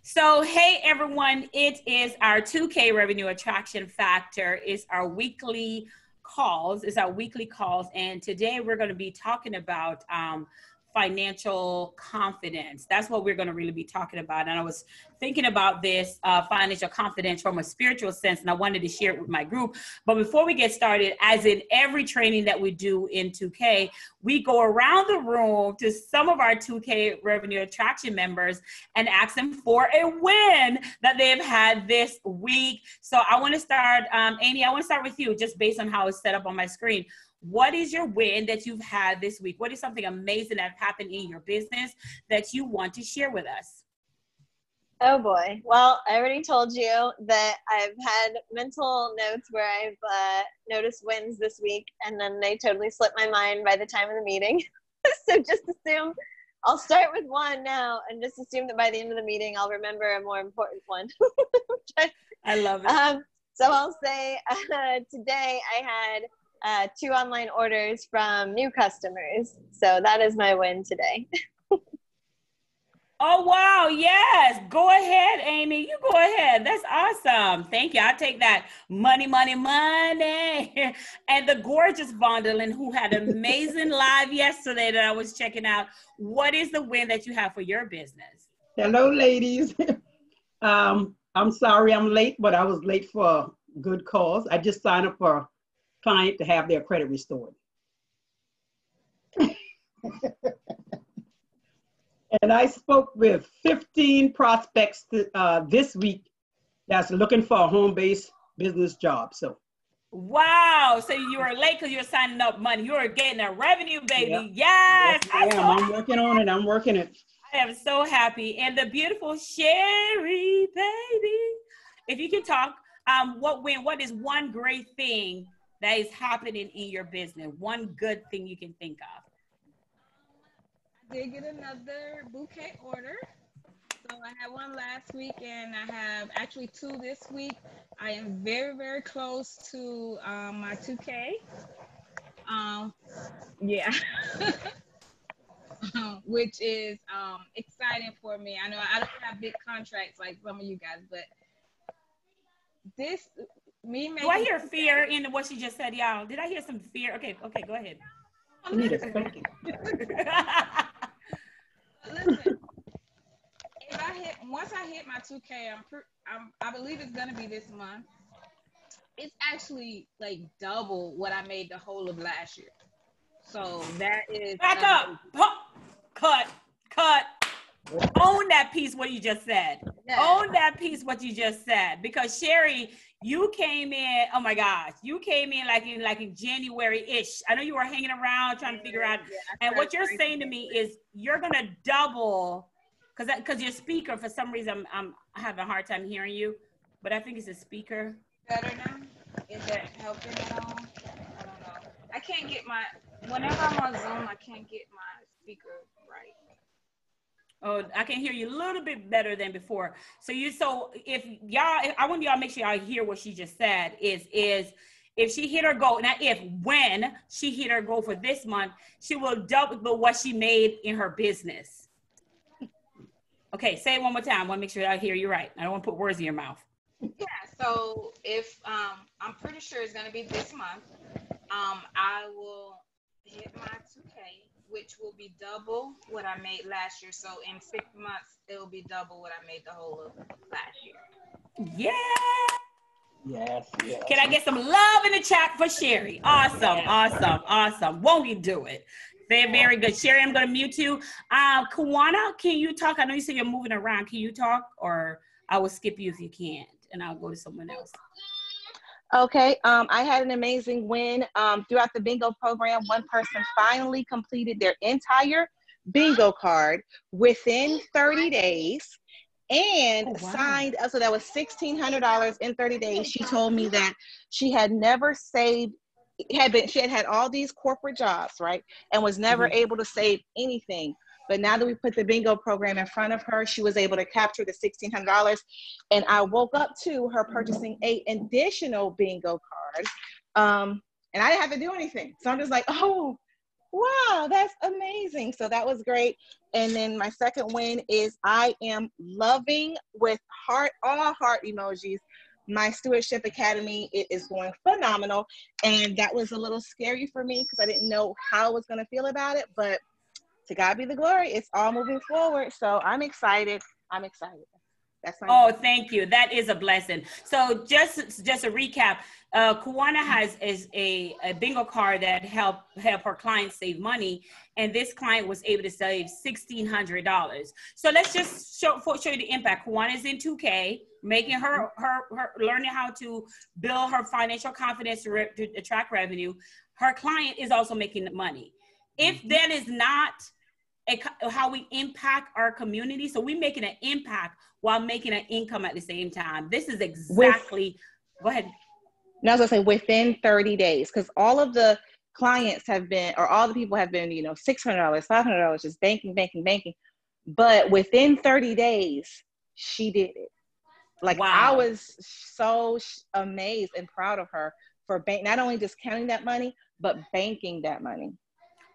So, hey everyone, it is our 2K Revenue Attraction Factor. It's our weekly calls. And today we're going to be talking about financial confidence. That's what we're going to really be talking about. And I was thinking about this financial confidence from a spiritual sense, and I wanted to share it with my group. But before we get started, as in every training that we do in 2K, we go around the room to some of our 2K Revenue Attraction members and ask them for a win that they've had this week. So I want to start, Amy, I want to start with you just based on how it's set up on my screen. What is your win that you've had this week? What is something amazing that happened in your business that you want to share with us? Oh boy. Well, I already told you that I've had mental notes where I've noticed wins this week, and then they totally slipped my mind by the time of the meeting. So just assume, I'll start with one now and just assume that by the end of the meeting, I'll remember a more important one. I love it. So I'll say today I had 2 online orders from new customers. So that is my win today. Oh, wow. Yes. Go ahead, Amy. You go ahead. That's awesome. Thank you. I'll take that. Money, money, money. And the gorgeous Vondalyn, who had an amazing live yesterday that I was checking out. What is the win that you have for your business? Hello, ladies. I'm sorry I'm late, but I was late for a good cause. I just signed up for a client to have their credit restored. And I spoke with 15 prospects this week that's looking for a home-based business job. So, wow. So you were late because you were signing up money. You were getting a revenue, baby. Yep. Yes. I'm working on it. I'm working it. I am so happy. And the beautiful Sherri, baby. If you can talk, what is one great thing that is happening in your business? One good thing you can think of. I did get another bouquet order. So I had one last week and I have actually 2 this week. I am very, very close to my 2K. Yeah. Which is exciting for me. I know I don't have big contracts like some of you guys, but this, me making... Do I hear fear in what she just said, y'all? Did I hear some fear? Okay, go ahead. Listen, once I hit my 2K, I believe it's gonna be this month. It's actually like double what I made the whole of last year. So that is back up. Cut. Own that piece what you just said. Yeah. Own that piece what you just said. Because Sherri, you came in, oh my gosh, you came in like in January-ish. I know you were hanging around trying to figure out. Yeah, and what you're saying to me is you're gonna double, because your speaker, for some reason, I'm having a hard time hearing you, but I think it's a speaker. Better now? Is that helping at all? I don't know. I can't get whenever I'm on Zoom, I can't get my speaker right. Oh, I can hear you a little bit better than before. So if I want y'all to make sure y'all hear what she just said is if she hit her goal, now when she hit her goal for this month, she will double what she made in her business. Okay, say it one more time. I want to make sure I hear you right. I don't want to put words in your mouth. Yeah, so if I'm pretty sure it's gonna be this month, I will hit my 2K, which will be double what I made last year. So in 6 months, it will be double what I made the whole of last year. Yeah. Yes. Can I get some love in the chat for Sherri? Awesome. Won't you do it? Very, very good. Sherri, I'm going to mute you. Kawana, can you talk? I know you said you're moving around. Can you talk? Or I will skip you if you can't, and I'll go to someone else. Okay, I had an amazing win throughout the bingo program. One person finally completed their entire bingo card within 30 days and signed up. So that was $1,600 in 30 days. She told me that she had never saved, she had all these corporate jobs, right? And was never able to save anything. But now that we put the bingo program in front of her, she was able to capture the $1,600. And I woke up to her purchasing 8 additional bingo cards. And I didn't have to do anything. So I'm just like, oh, wow, that's amazing. So that was great. And then my second win is I am loving with all heart emojis. My Stewardship Academy, it is going phenomenal. And that was a little scary for me because I didn't know how I was going to feel about it. But to God be the glory, it's all moving forward. So I'm excited. I'm excited. That's my Oh, thank you. That is a blessing. So just a recap, Kawana is a bingo card that help her clients save money, and this client was able to save $1,600. So let's just show you the impact. Kawana is in 2K, making her learning how to build her financial confidence to attract revenue. Her client is also making the money. If that is not how we impact our community, so we're making an impact while making an income at the same time. This is exactly, go ahead. Now, I was gonna say within 30 days, because all of the clients have been, or all the people have been, $600, $500, just banking. But within 30 days, she did it. Like, wow. I was so amazed and proud of her for not only just counting that money, but banking that money.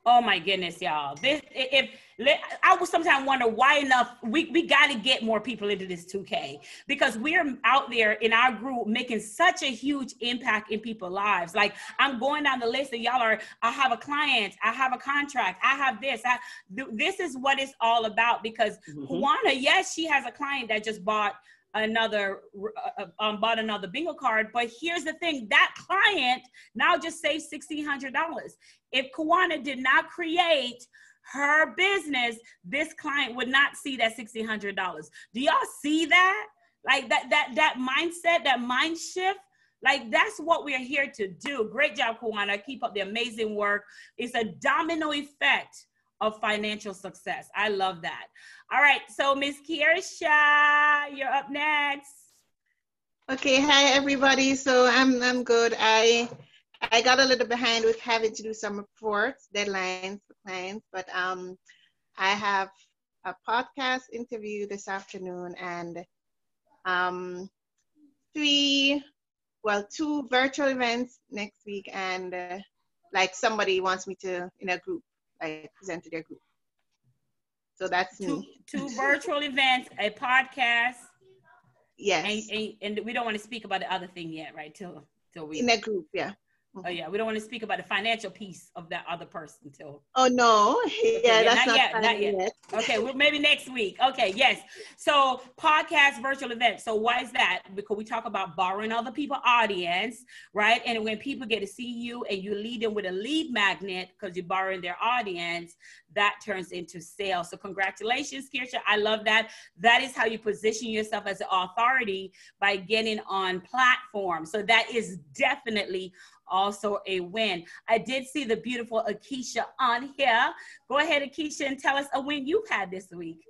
Oh my goodness, y'all. I would sometimes wonder why enough, we got to get more people into this 2K, because we're out there in our group making such a huge impact in people's lives. Like, I'm going down the list and y'all I have a client, I have a contract, I have this. This is what it's all about, because Kawana, yes, she has a client that just bought another bingo card, but here's the thing, that client now just saved $1,600. If Kawana did not create her business, this client would not see that $1,600. Do y'all see that? Like that mindset, that mind shift? Like, that's what we're here to do. Great job, Kawana. Keep up the amazing work. It's a domino effect of financial success. I love that. All right, so Miss Kiersha, you're up next. Okay, hi everybody. So I'm good. I got a little behind with having to do some reports, deadlines for clients, but I have a podcast interview this afternoon and 2 virtual events next week, and like somebody wants me to in a group, like present to their group. So that's me. Two virtual events, a podcast. Yes. And we don't want to speak about the other thing yet, right? Till we in a group, yeah. Oh yeah, we don't want to speak about the financial piece of that other person till. Oh no, yeah, that's not yet. Okay, well, maybe next week. Okay, yes. So podcast, virtual event. So why is that? Because we talk about borrowing other people's audience, right? And when people get to see you and you lead them with a lead magnet because you're borrowing their audience, that turns into sales. So congratulations, Kiersha. I love that. That is how you position yourself as an authority, by getting on platforms. So that is definitely also a win. I did see the beautiful Akeisha on here. Go ahead, Akeisha, and tell us a win you've had this week.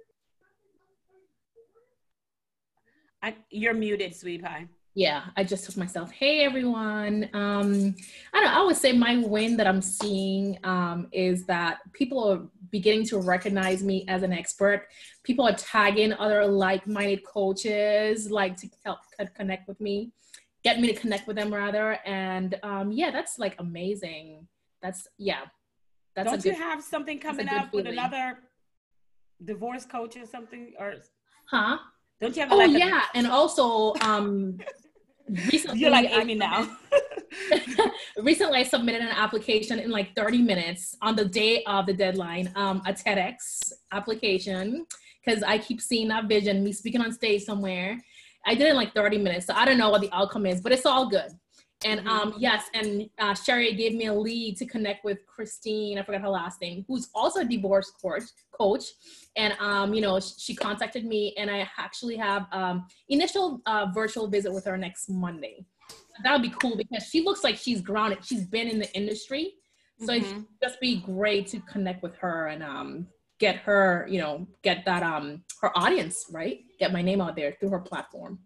You're muted, sweet pie. Yeah, I just took myself. Hey, everyone. I would say my win that I'm seeing is that people are beginning to recognize me as an expert. People are tagging other like-minded coaches, like to help connect with me. Get me to connect with them rather. And yeah, that's like amazing. That's Don't you have something coming up with another divorce coach or something? Or huh? Don't you have and also recently you're like Amy now. Recently I submitted an application in like 30 minutes on the day of the deadline, a TEDx application, because I keep seeing that vision, me speaking on stage somewhere. I did it in like 30 minutes, so I don't know what the outcome is, but it's all good. And yes, and Sherri gave me a lead to connect with Christine, I forgot her last name, who's also a divorce coach. And she contacted me, and I actually have initial virtual visit with her next Monday. That would be cool because she looks like she's grounded. She's been in the industry, so it should just be great to connect with her and get her, get that her audience, right? Get my name out there through her platform.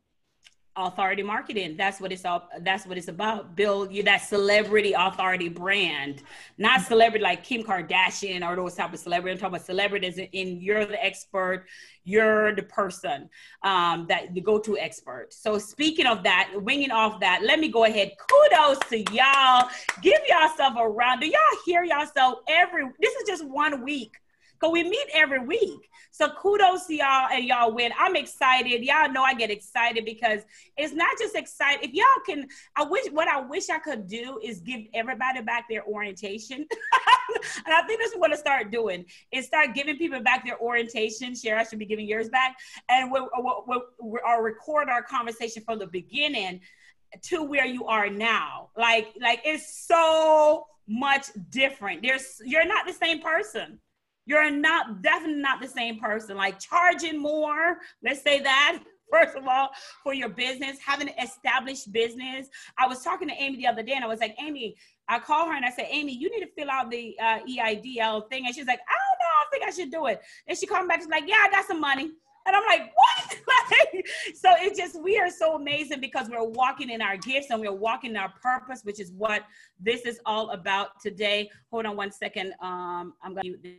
Authority marketing. That's what it's all. That's what it's about. Build you that celebrity authority brand, not celebrity like Kim Kardashian or those type of celebrity. I'm talking about celebrities in you're the expert. You're the person that the go-to expert. So speaking of that, winging off that, let me go ahead. Kudos to y'all. Give yourself a round. Do y'all hear yourself this is just 1 week. Because we meet every week. So kudos to y'all and y'all win. I'm excited. Y'all know I get excited because it's not just excited. If y'all can, what I wish I could do is give everybody back their orientation. And I think this is what I start doing is start giving people back their orientation. Sherri, I should be giving yours back. And we'll record our conversation from the beginning to where you are now. Like it's so much different. You're not the same person. You're definitely not the same person. Like charging more, let's say that, first of all, for your business, having an established business. I was talking to Amy the other day and I was like, Amy, I called her and I said, Amy, you need to fill out the EIDL thing. And she's like, I don't know, I think I should do it. And she called me back, she's like, yeah, I got some money. And I'm like, what? So it's just, we are so amazing because we're walking in our gifts and we're walking in our purpose, which is what this is all about today. Hold on one second. I'm going to mute this.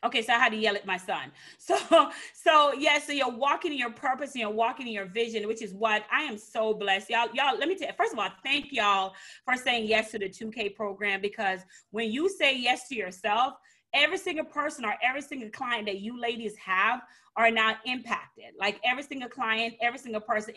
Okay, so I had to yell at my son. So yeah, so you're walking in your purpose and you're walking in your vision, which is what I am so blessed. Y'all, let me tell you, first of all, thank y'all for saying yes to the 2K program, because when you say yes to yourself, every single person or every single client that you ladies have are now impacted. Like every single client, every single person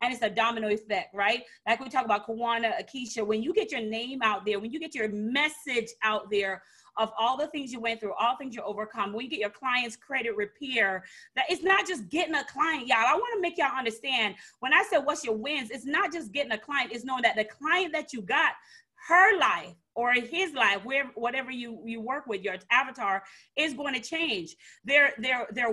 and it's a domino effect, right? Like we talk about Kawana, Akeisha, when you get your name out there, when you get your message out there of all the things you went through, all things you overcome, when you get your clients credit repair, that it's not just getting a client, y'all. I want to make y'all understand when I said what's your wins, it's not just getting a client, it's knowing that the client that you got, her life or his life, whatever you work with, your avatar is going to change. Their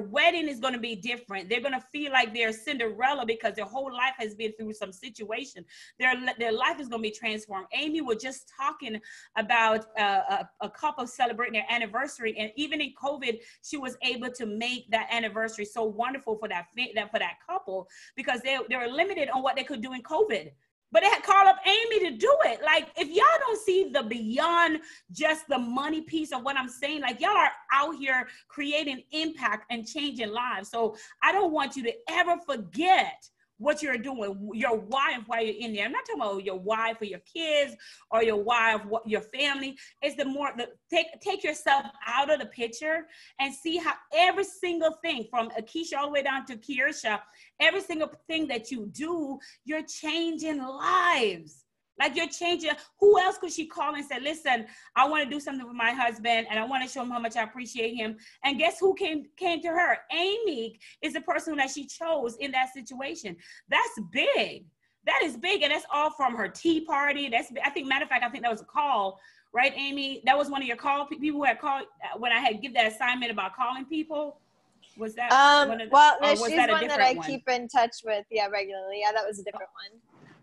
wedding is going to be different. They're going to feel like they're Cinderella because their whole life has been through some situation. Their life is going to be transformed. Amy was just talking about a couple celebrating their anniversary, and even in COVID, she was able to make that anniversary so wonderful for that couple because they were limited on what they could do in COVID. But they had called up Amy to do it. Like, if y'all don't see the beyond just the money piece of what I'm saying, like y'all are out here creating impact and changing lives. So I don't want you to ever forget what you're doing, your why and why you're in there. I'm not talking about your why for your kids or your why of what your family. It's take yourself out of the picture and see how every single thing from Akeisha all the way down to Kirsha, every single thing that you do, you're changing lives. Like you're changing. Who else could she call and say, listen, I want to do something with my husband and I want to show him how much I appreciate him. And guess who came to her? Amy is the person that she chose in that situation. That's big. That is big. And that's all from her tea party. I think that was a call, right, Amy? That was one of your people who had called when I had give that assignment about calling people. Was that she's one that I keep in touch with, regularly. Yeah, that was a different one.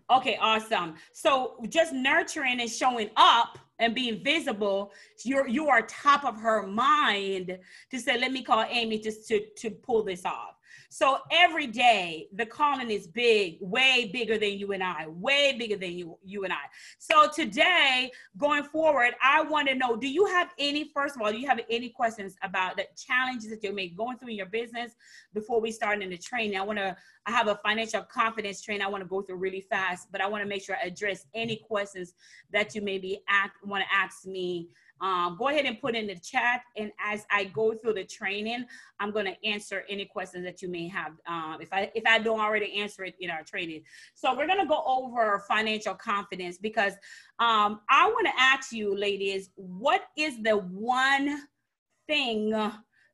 Okay, awesome. So just nurturing and showing up and being visible, you are top of her mind to say, let me call Amy just to pull this off. So every day the calling is big, way bigger than you and I, way bigger than you and I. So today, going forward, I want to know, do you have any questions about the challenges that you're going through in your business before we start in the training? I have a financial confidence training I want to go through really fast, but I want to make sure I address any questions that you maybe want to ask me. Go ahead and put in the chat, and as I go through the training, I'm going to answer any questions that you may have if I don't already answer it in our training. So we're going to go over financial confidence because I want to ask you, ladies, what is the one thing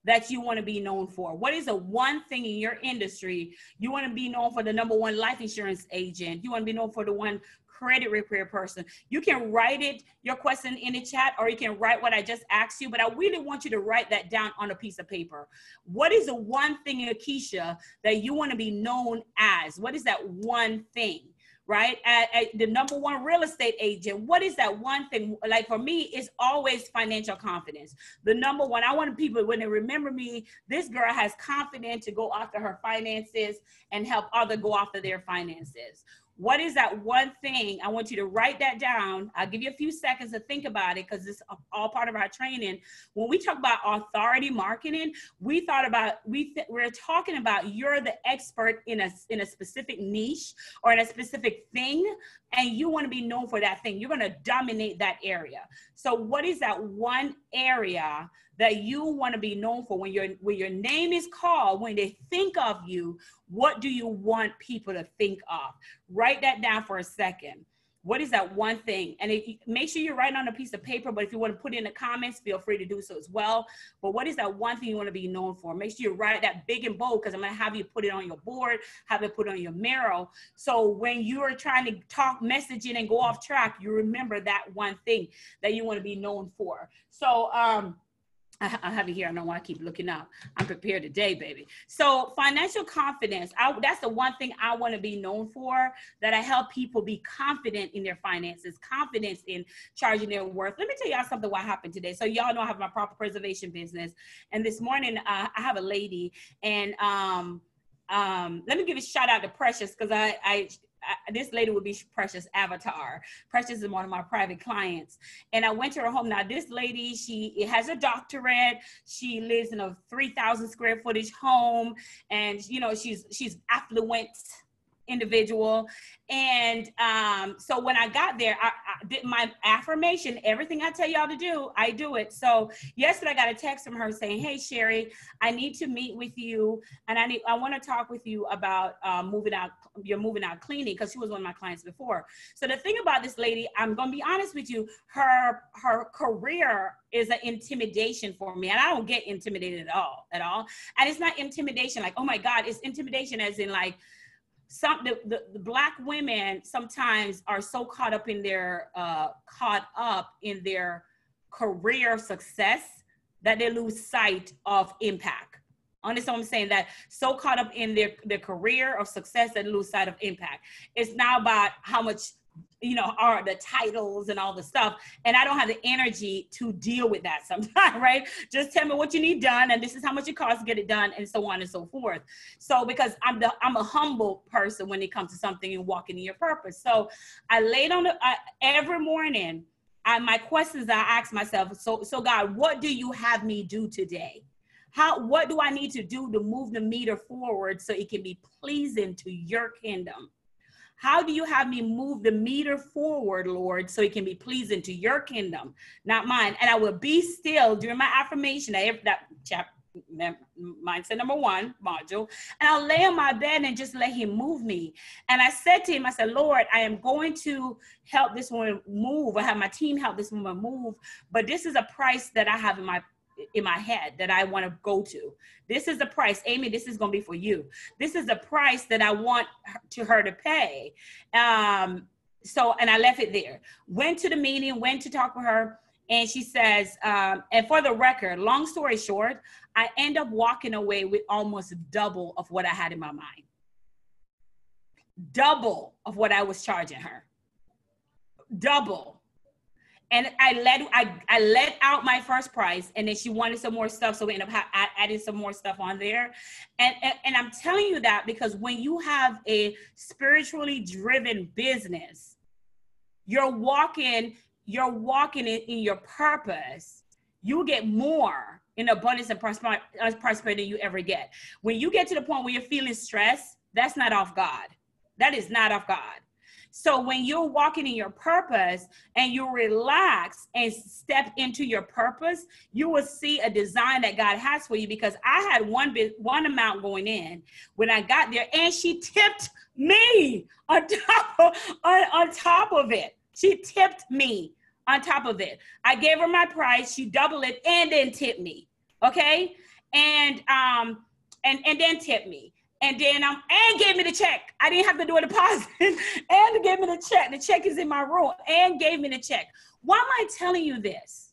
that you want to be known for? What is the one thing in your industry you want to be known for? The number one life insurance agent. You want to be known for the one credit repair person. You can write your question in the chat, or you can write what I just asked you, but I really want you to write that down on a piece of paper. What is the one thing, Akeisha, that you want to be known as? What is that one thing? right? At the number one real estate agent. What is that one thing? Like for me, it's always financial confidence. The number one, I want people, when they remember me, this girl has confidence to go after her finances and help others go after their finances. What is that one thing? I want you to write that down. I'll give you a few seconds to think about it because it's all part of our training. When we talk about authority marketing, we're talking about you're the expert in a specific niche or in a specific thing, and you want to be known for that thing. You're going to dominate that area. So what is that one area that you want to be known for? When your name is called, when they think of you, what do you want people to think of? Write that down for a second. What is that one thing? And make sure you write on a piece of paper, but if you want to put it in the comments, feel free to do so as well. But what is that one thing you want to be known for? Make sure you write that big and bold, because I'm going to have you put it on your board, have it put on your mirror. So when you are trying to talk messaging and go off track, you remember that one thing that you want to be known for. So, I have it here. I don't know why I keep looking up. I'm prepared today, baby. So financial confidence, that's the one thing I want to be known for, that I help people be confident in their finances, confidence in charging their worth. Let me tell y'all something what happened today. So y'all know I have my proper preservation business. And this morning I have a lady, and let me give a shout out to Precious, because this lady would be Precious' avatar. Precious is one of my private clients. And I went to her home. Now, this lady, she has a doctorate. She lives in a 3,000 square footage home. And, you know, she's affluent individual. And so when I got there, I did my affirmation. Everything I tell y'all to do, I do it. So yesterday I got a text from her saying, "Hey, Sherri, I need to meet with you, and I want to talk with you about moving out cleaning," because she was one of my clients before. So the thing about this lady, I'm gonna be honest with you, her career is an intimidation for me, and I don't get intimidated at all. And it's not intimidation like, oh my God, it's intimidation as in like, the Black women sometimes are so caught up in their career success that they lose sight of impact. Understand what I'm saying? That so caught up in their career of success that they lose sight of impact. It's now about how much, you know, are the titles and all the stuff. And I don't have the energy to deal with that sometimes, right? Just tell me what you need done, and this is how much it costs to get it done, and so on and so forth. So because I'm a humble person when it comes to something and walking in your purpose. So I laid on every morning, my questions I ask myself, so God, what do you have me do today? What do I need to do to move the meter forward so it can be pleasing to your kingdom? How do you have me move the meter forward, Lord, so it can be pleasing to your kingdom, not mine? And I will be still during my affirmation, that chapter, mindset number 1 module, and I'll lay on my bed and just let him move me. And I said to him, I said, Lord, I am going to help this woman move, or have my team help this woman move, but this is a price that I have in my head that I want to go to. This is the price. Amy, this is going to be for you. This is the price that I want her to pay. And I left it there. Went to the meeting, went to talk with her. And she says, and for the record, long story short, I end up walking away with almost double of what I had in my mind. Double of what I was charging her. Double. And I let out my first price, and then she wanted some more stuff, so we ended up adding some more stuff on there. And I'm telling you that because when you have a spiritually driven business, you're walking in your purpose. You get more in abundance and prosperity than you ever get. When you get to the point where you're feeling stressed, that's not off God. That is not off God. So when you're walking in your purpose and you relax and step into your purpose, you will see a design that God has for you, because I had one amount going in when I got there, and she tipped me on top of it. She tipped me on top of it. I gave her my price. She doubled it and then tipped me. Okay. And then tipped me. And then and gave me the check. I didn't have to do a deposit. And gave me the check. The check is in my room. And gave me the check. Why am I telling you this?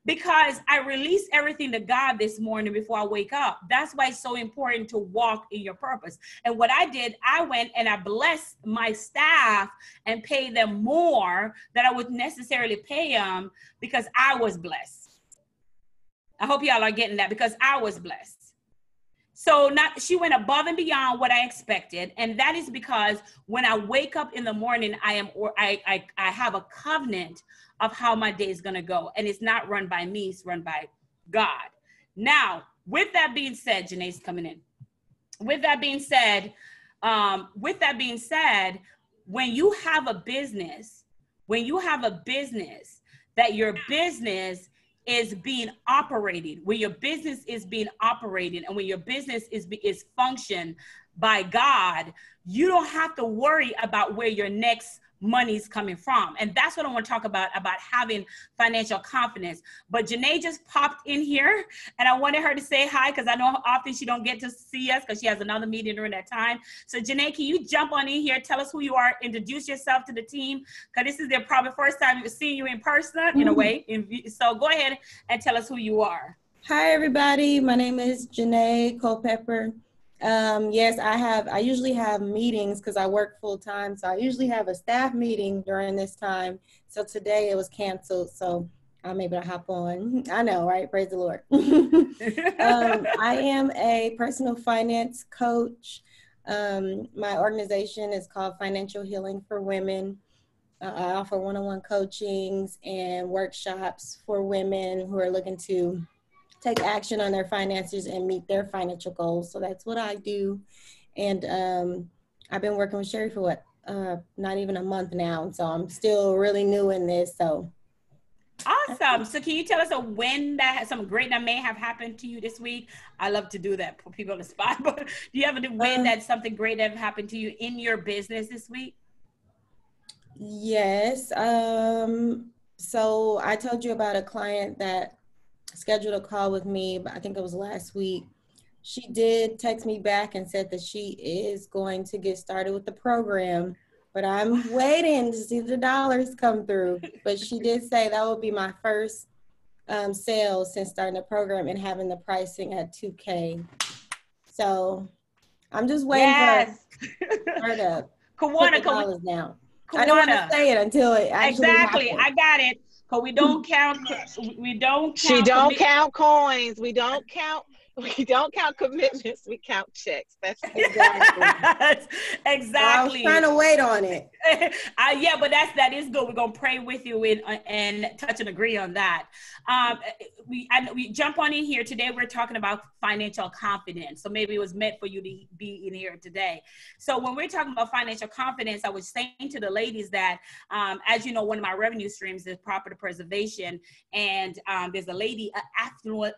because I release everything to God this morning before I wake up. That's why it's so important to walk in your purpose. And what I did, I went and I blessed my staff and paid them more than I would necessarily pay them because I was blessed. I hope y'all are getting that, because I was blessed. So she went above and beyond what I expected. And that is because when I wake up in the morning, I have a covenant of how my day is going to go. And it's not run by me, it's run by God. Now, with that being said, Janae's coming in. With that being said, when you have a business, that your business is being operated, when your business is being operated, and when your business is functioned by God, you don't have to worry about where your next money is coming from. And that's what I want to talk about having financial confidence. But Janae just popped in here, and I wanted her to say hi, because I know often she don't get to see us because she has another meeting during that time. So Janae, can you jump on in here, tell us who you are, introduce yourself to the team, because this is their probably first time seeing you in person, in a way. So go ahead and tell us who you are. Hi, everybody. My name is Janae Culpepper. Yes, I usually have meetings because I work full time. So I usually have a staff meeting during this time. So today it was canceled. So I'm able to hop on. I know, right? Praise the Lord. I am a personal finance coach. My organization is called Financial Healing for Women. I offer one-on-one coachings and workshops for women who are looking to take action on their finances and meet their financial goals. So that's what I do. And I've been working with Sherri for not even a month now. So I'm still really new in this. So awesome. So can you tell us something great that may have happened to you this week? I love to do that, put people on the spot, but do you have a win that something great that happened to you in your business this week? Yes. So I told you about a client that scheduled a call with me, but I think it was last week. She did text me back and said that she is going to get started with the program, but I'm waiting to see the dollars come through. But she did say that will be my first sale since starting the program and having the pricing at $2,000. So I'm just waiting for her to put the dollars down. I don't want to say it until it actually happens. I got it. Because we don't count. She don't count coins. We don't count commitments. We count checks. That's exactly. Exactly. Well, I was trying to wait on it. Yeah, but that is good. We're gonna pray with you and touch and agree on that. We jump on in here today. We're talking about financial confidence. So maybe it was meant for you to be in here today. So when we're talking about financial confidence, I was saying to the ladies that, as you know, one of my revenue streams is property preservation, and there's a lady, affluent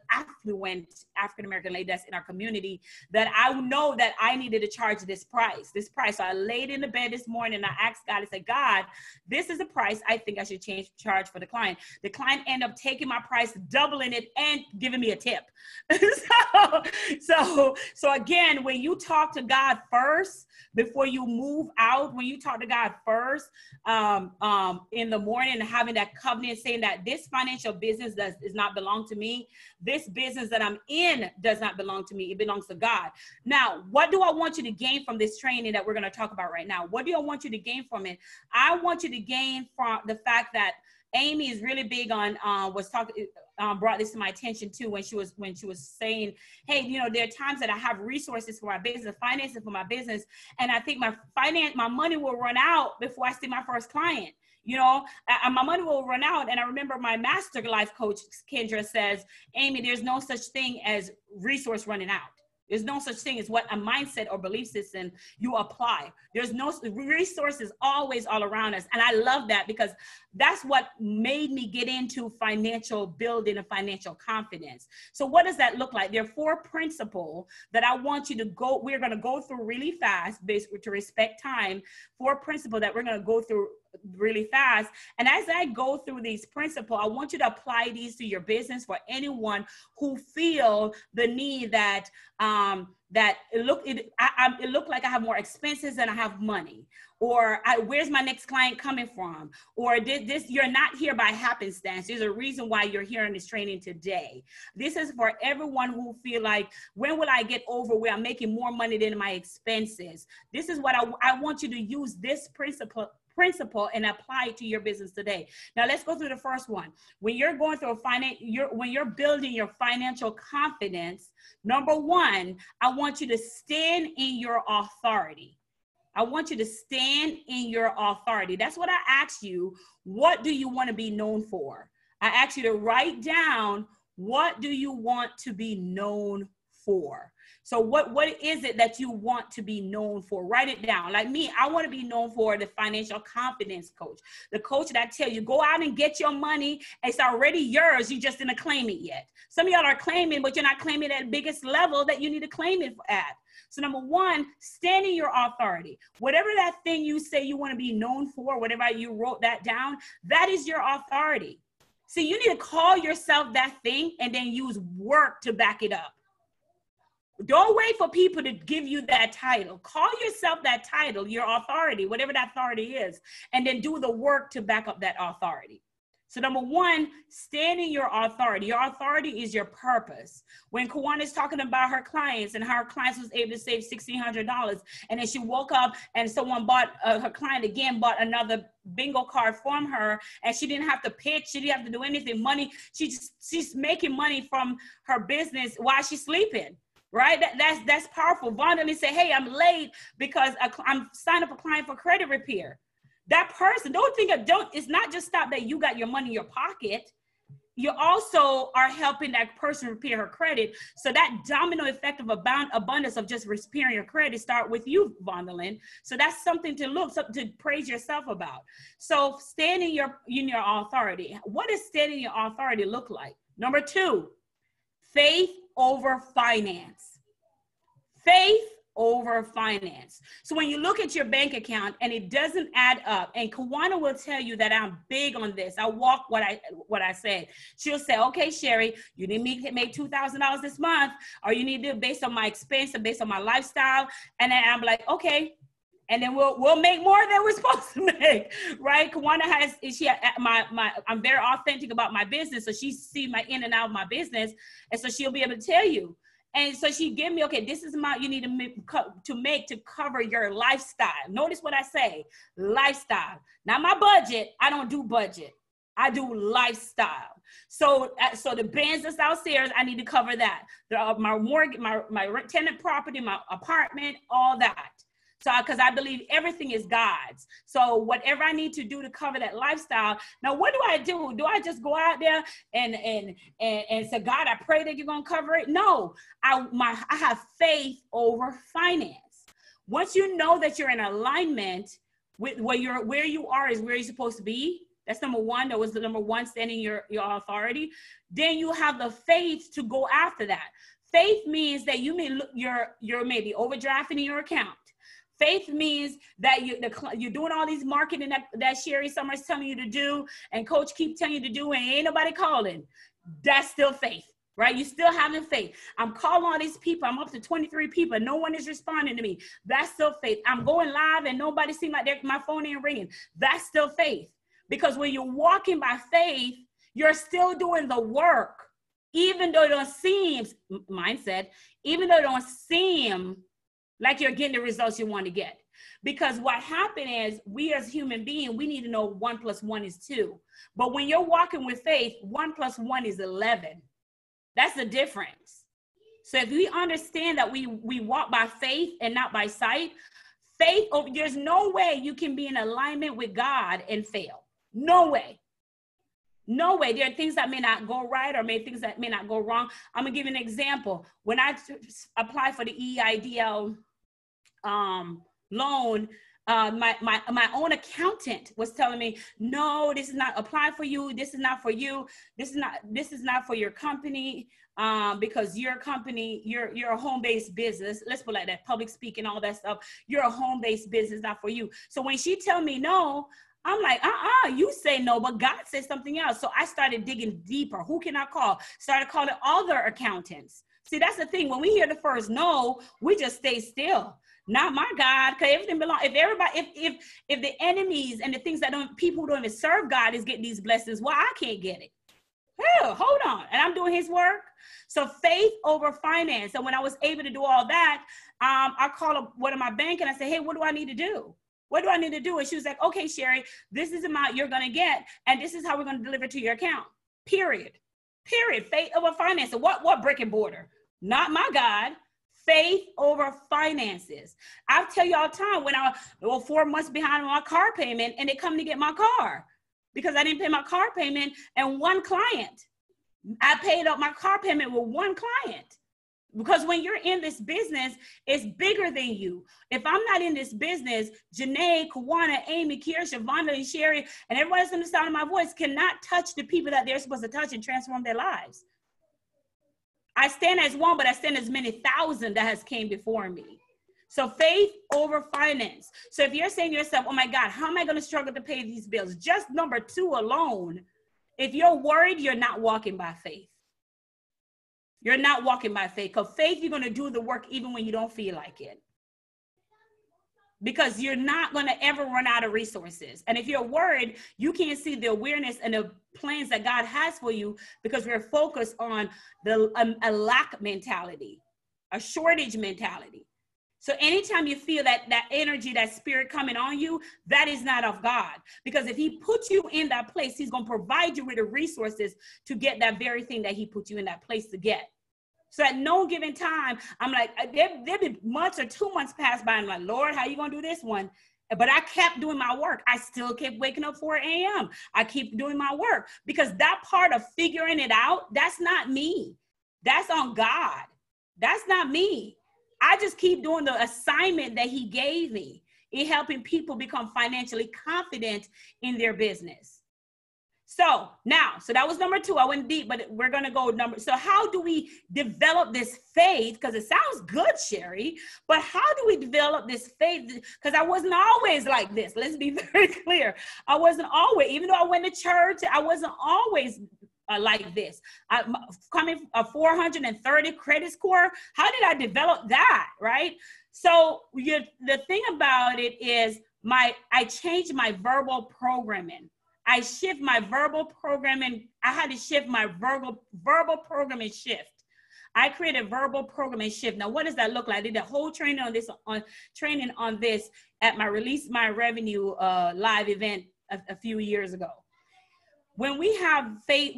African-American lady that's in our community that I know that I needed to charge this price. So I laid in the bed this morning and I asked God, I said, God, this is the price I think I should charge for the client. The client ended up taking my price, doubling it, and giving me a tip. So again, when you talk to God first, before you move out, when you talk to God first, in the morning, and having that covenant saying that this financial business does not belong to me. This business that I'm in does not belong to me. It belongs to God. Now, what do I want you to gain from this training that we're going to talk about right now? What do I want you to gain from it? I want you to gain from the fact that Amy is really big on brought this to my attention too when she was saying, hey, you know, there are times that I have resources for my business, finances for my business, and I think my money will run out before I see my first client. You know, my money will run out. And I remember my master life coach, Kendra, says, Amy, there's no such thing as resource running out. There's no such thing as what a mindset or belief system you apply. There's no resources always all around us. And I love that because that's what made me get into financial building and financial confidence. So what does that look like? There are 4 principles that I want you to go. We're going to go through really fast, basically to respect time. 4 principles that we're going to go through really fast. And as I go through these principles, I want you to apply these to your business for anyone who feel the need that that it looked like I have more expenses than I have money, or where's my next client coming from, or this you're not here by happenstance. There's a reason why you're here in this training today. This is for everyone who feel like, when will I get over where I'm making more money than my expenses? This is what I want you to use this principle and apply it to your business today. Now let's go through the first one. When you're going through when you're building your financial confidence, number one, I want you to stand in your authority. I want you to stand in your authority. That's what I asked you. What do you want to be known for? I asked you to write down, what do you want to be known for? So what is it that you want to be known for? Write it down. Like me, I want to be known for the financial confidence coach. The coach that tell you, go out and get your money. It's already yours. You just didn't claim it yet. Some of y'all are claiming, but you're not claiming at the biggest level that you need to claim it at. So number one, stand in your authority. Whatever that thing you say you want to be known for, whatever you wrote that down, that is your authority. See, you need to call yourself that thing and then use work to back it up. Don't wait for people to give you that title. Call yourself that title, your authority, whatever that authority is, and then do the work to back up that authority. So number one, stand in your authority. Your authority is your purpose. When Kawana is talking about her clients and how her clients was able to save $1,600, and then she woke up and someone bought, her client again bought another bingo card from her, and she didn't have to pitch, she didn't have to do anything. Money, she's making money from her business while she's sleeping. Right? That's powerful. Vonda say, hey, I'm late because I'm signed up a client for credit repair. That person, it's not just stop that you got your money in your pocket. You also are helping that person repair her credit. So that domino effect of abundance of just repairing your credit start with you, Vonda. So that's something to praise yourself about. So stand in your authority. What does standing in your authority look like? Number two, faith over finance. Faith over finance. So when you look at your bank account and it doesn't add up, and Kawana will tell you that I'm big on this. I walk what I said. She'll say, okay, Sherri, you need to make $2,000 this month, or you need to do it based on my expense and based on my lifestyle. And then I'm like, okay. And then we'll make more than we're supposed to make, right? Kawana I'm very authentic about my business, so she sees my in and out of my business, and so she'll be able to tell you. And so she give me, okay, this is you need to make to cover your lifestyle. Notice what I say, lifestyle. Not my budget. I don't do budget. I do lifestyle. So the Benz that's downstairs, I need to cover that. My mortgage, my tenant property, my apartment, all that. So, because I believe everything is God's. So whatever I need to do to cover that lifestyle. Now, what do? Do I just go out there and say, God, I pray that you're going to cover it? No, I have faith over finance. Once you know that you're in alignment with where you are is where you're supposed to be. That's number one. That was the number one, standing your authority. Then you have the faith to go after that. Faith means that you're maybe overdrafting in your account. Faith means that you're doing all these marketing that Sherri Somers telling you to do, and coach keep telling you to do, and ain't nobody calling. That's still faith, right? You still having faith. I'm calling all these people. I'm up to 23 people. No one is responding to me. That's still faith. I'm going live and nobody seems like my phone ain't ringing. That's still faith. Because when you're walking by faith, you're still doing the work, even though it don't seem, mindset, even though it don't seem like you're getting the results you want to get. Because what happened is, we as human beings, we need to know 1 + 1 is 2. But when you're walking with faith, 1 + 1 is 11. That's the difference. So if we understand that we walk by faith and not by sight, there's no way you can be in alignment with God and fail. No way. No way. There are things that may not go right, or things that may not go wrong. I'm going to give you an example. When I applied for the EIDL loan, my own accountant was telling me, no, this is not apply for you. This is not for you. This is not for your company, because your company, you're a home-based business. Let's put it like that, public speaking, all that stuff. You're a home-based business, not for you. So when she tell me no, I'm like, you say no, but God said something else. So I started digging deeper. Who can I call? Started calling other accountants. See, that's the thing. When we hear the first no, we just stay still. Not my God, because everything belongs. If everybody, if the enemies and the things that people who don't even serve God is getting these blessings, well, I can't get it. Hell, hold on. And I'm doing his work. So faith over finance. And when I was able to do all that, I called up one of my bank and I said, hey, what do I need to do? What do I need to do? And she was like, okay, Sherri, this is the amount you're going to get. And this is how we're going to deliver to your account. Period. Faith over finance. So what brick and mortar? Not my God. Faith over finances. I'll tell you all the time when I was 4 months behind on my car payment and they come to get my car because I didn't pay my car payment and one client. I paid up my car payment with one client. Because when you're in this business, it's bigger than you. If I'm not in this business, Janae, Kawana, Amy, Kiersha, Vonda, and Sherri, and everyone that's in the sound of my voice cannot touch the people that they're supposed to touch and transform their lives. I stand as one, but I stand as many thousand that has came before me. So faith over finance. So if you're saying to yourself, oh my God, how am I going to struggle to pay these bills? Just number 2 alone. If you're worried, you're not walking by faith. You're not walking by faith. Because faith, you're going to do the work even when you don't feel like it. Because you're not going to ever run out of resources. And if you're worried, you can't see the awareness and the plans that God has for you because we're focused on a lack mentality, a shortage mentality. So anytime you feel that energy, that spirit coming on you, that is not of God. Because if he puts you in that place, he's going to provide you with the resources to get that very thing that he put you in that place to get. So at no given time, I'm like, there'd be months or 2 months pass by. And I'm like, Lord, how you going to do this one? But I kept doing my work. I still kept waking up 4 a.m. I keep doing my work because that part of figuring it out, that's not me. That's on God. That's not me. I just keep doing the assignment that he gave me in helping people become financially confident in their business. So that was number 2. I went deep, but we're going to go so how do we develop this faith? Because it sounds good, Sherri, but how do we develop this faith? Because I wasn't always like this. Let's be very clear. I wasn't always, even though I went to church, I wasn't always like this. Coming a 430 credit score, how did I develop that, right? So the thing about it is I changed my verbal programming. I shift my verbal programming. I had to shift my verbal programming shift. I created verbal programming shift. Now, what does that look like? I did a whole training on this at my Release My Revenue live event a few years ago. When we have faith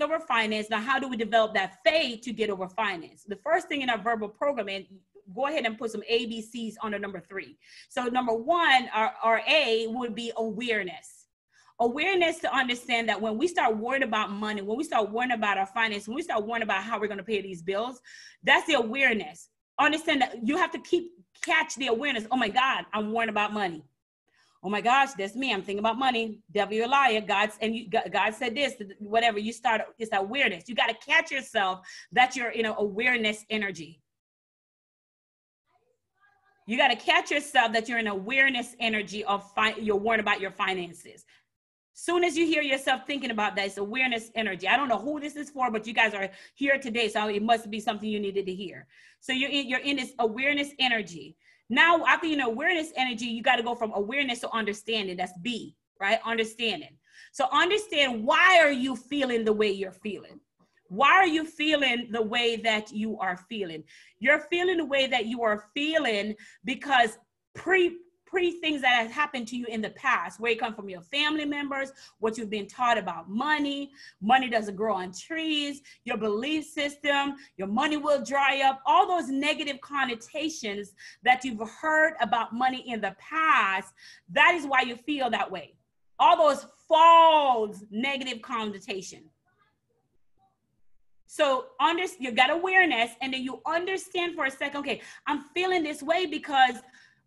over finance, now how do we develop that faith to get over finance? The first thing in our verbal programming, go ahead and put some ABCs on the number 3. So number 1, our A would be awareness. Awareness to understand that when we start worrying about money, when we start worrying about our finance, when we start worrying about how we're going to pay these bills, that's the awareness. Understand that you have to catch the awareness. Oh my God, I'm worrying about money. Oh my gosh, that's me. I'm thinking about money. Devil, you're a liar. God said this, whatever. It's awareness. You got to catch yourself that you're in an awareness energy. You got to catch yourself that you're in awareness energy of you're worried about your finances. Soon as you hear yourself thinking about that, it's awareness energy. I don't know who this is for, but you guys are here today, so it must be something you needed to hear. So you're in this awareness energy. Now, after you know awareness energy, you got to go from awareness to understanding. That's B, right? Understanding. So understand, why are you feeling the way you're feeling? Why are you feeling the way that you are feeling? You're feeling the way that you are feeling because pre things that have happened to you in the past, where you come from your family members, what you've been taught about money doesn't grow on trees, your belief system, your money will dry up, all those negative connotations that you've heard about money in the past, that is why you feel that way. All those false negative connotation. So you got awareness, and then you understand for a second, okay, I'm feeling this way because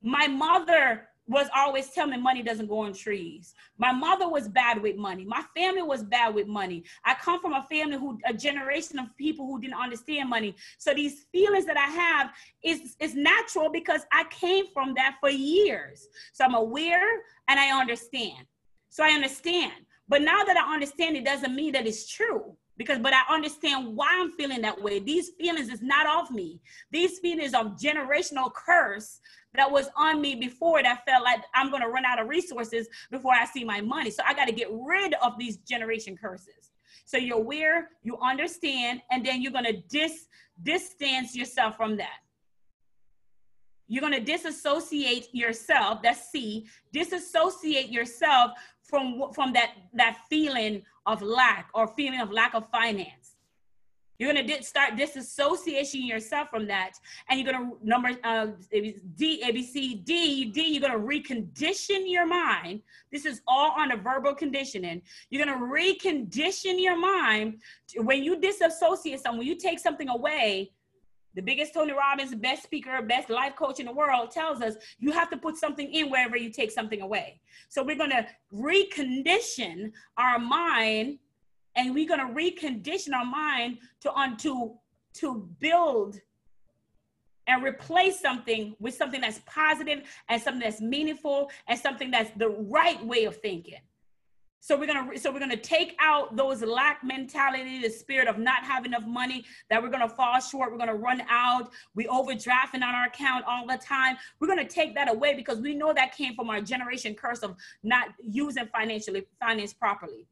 my mother was always telling me money doesn't grow on trees. My mother was bad with money. My family was bad with money. I come from a family a generation of people who didn't understand money. So these feelings that I have is natural because I came from that for years. So I'm aware and I understand. So I understand. But now that I understand, it doesn't mean that it's true. but I understand why I'm feeling that way. These feelings is not of me. These feelings of generational curse that was on me before, that felt like I'm going to run out of resources before I see my money. So I got to get rid of these generation curses. So you're aware, you understand, and then you're going to distance yourself from that. You're going to disassociate yourself. That's C. Disassociate yourself from that feeling of lack or feeling of lack of finance. You're going to start disassociating yourself from that. And you're going to D, A, B, C, D, you're going to recondition your mind. This is all on a verbal conditioning. You're going to recondition your mind when you disassociate something, when you take something away. The biggest Tony Robbins, best speaker, best life coach in the world tells us you have to put something in wherever you take something away. So we're going to recondition our mind, and we're going to recondition our mind to build and replace something with something that's positive and something that's meaningful and something that's the right way of thinking. So we're gonna take out those lack mentality, the spirit of not having enough money, that we're gonna fall short, we're gonna run out, we overdrafting on our account all the time. We're gonna take that away because we know that came from our generation curse of not using finance properly.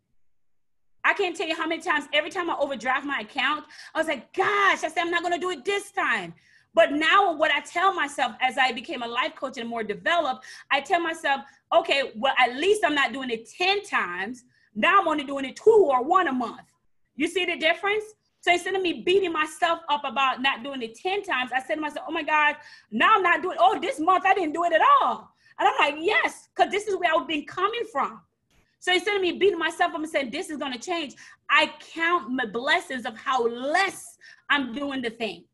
I can't tell you how many times, every time I overdraft my account, I was like, gosh, I said, I'm not gonna do it this time. But now what I tell myself as I became a life coach and more developed, I tell myself, okay, well, at least I'm not doing it 10 times. Now I'm only doing it 2 or 1 a month. You see the difference? So instead of me beating myself up about not doing it 10 times, I said to myself, oh my God, now I'm not doing, this month I didn't do it at all. And I'm like, yes, because this is where I've been coming from. So instead of me beating myself up and saying, this is going to change, I count my blessings of how less I'm doing the thing.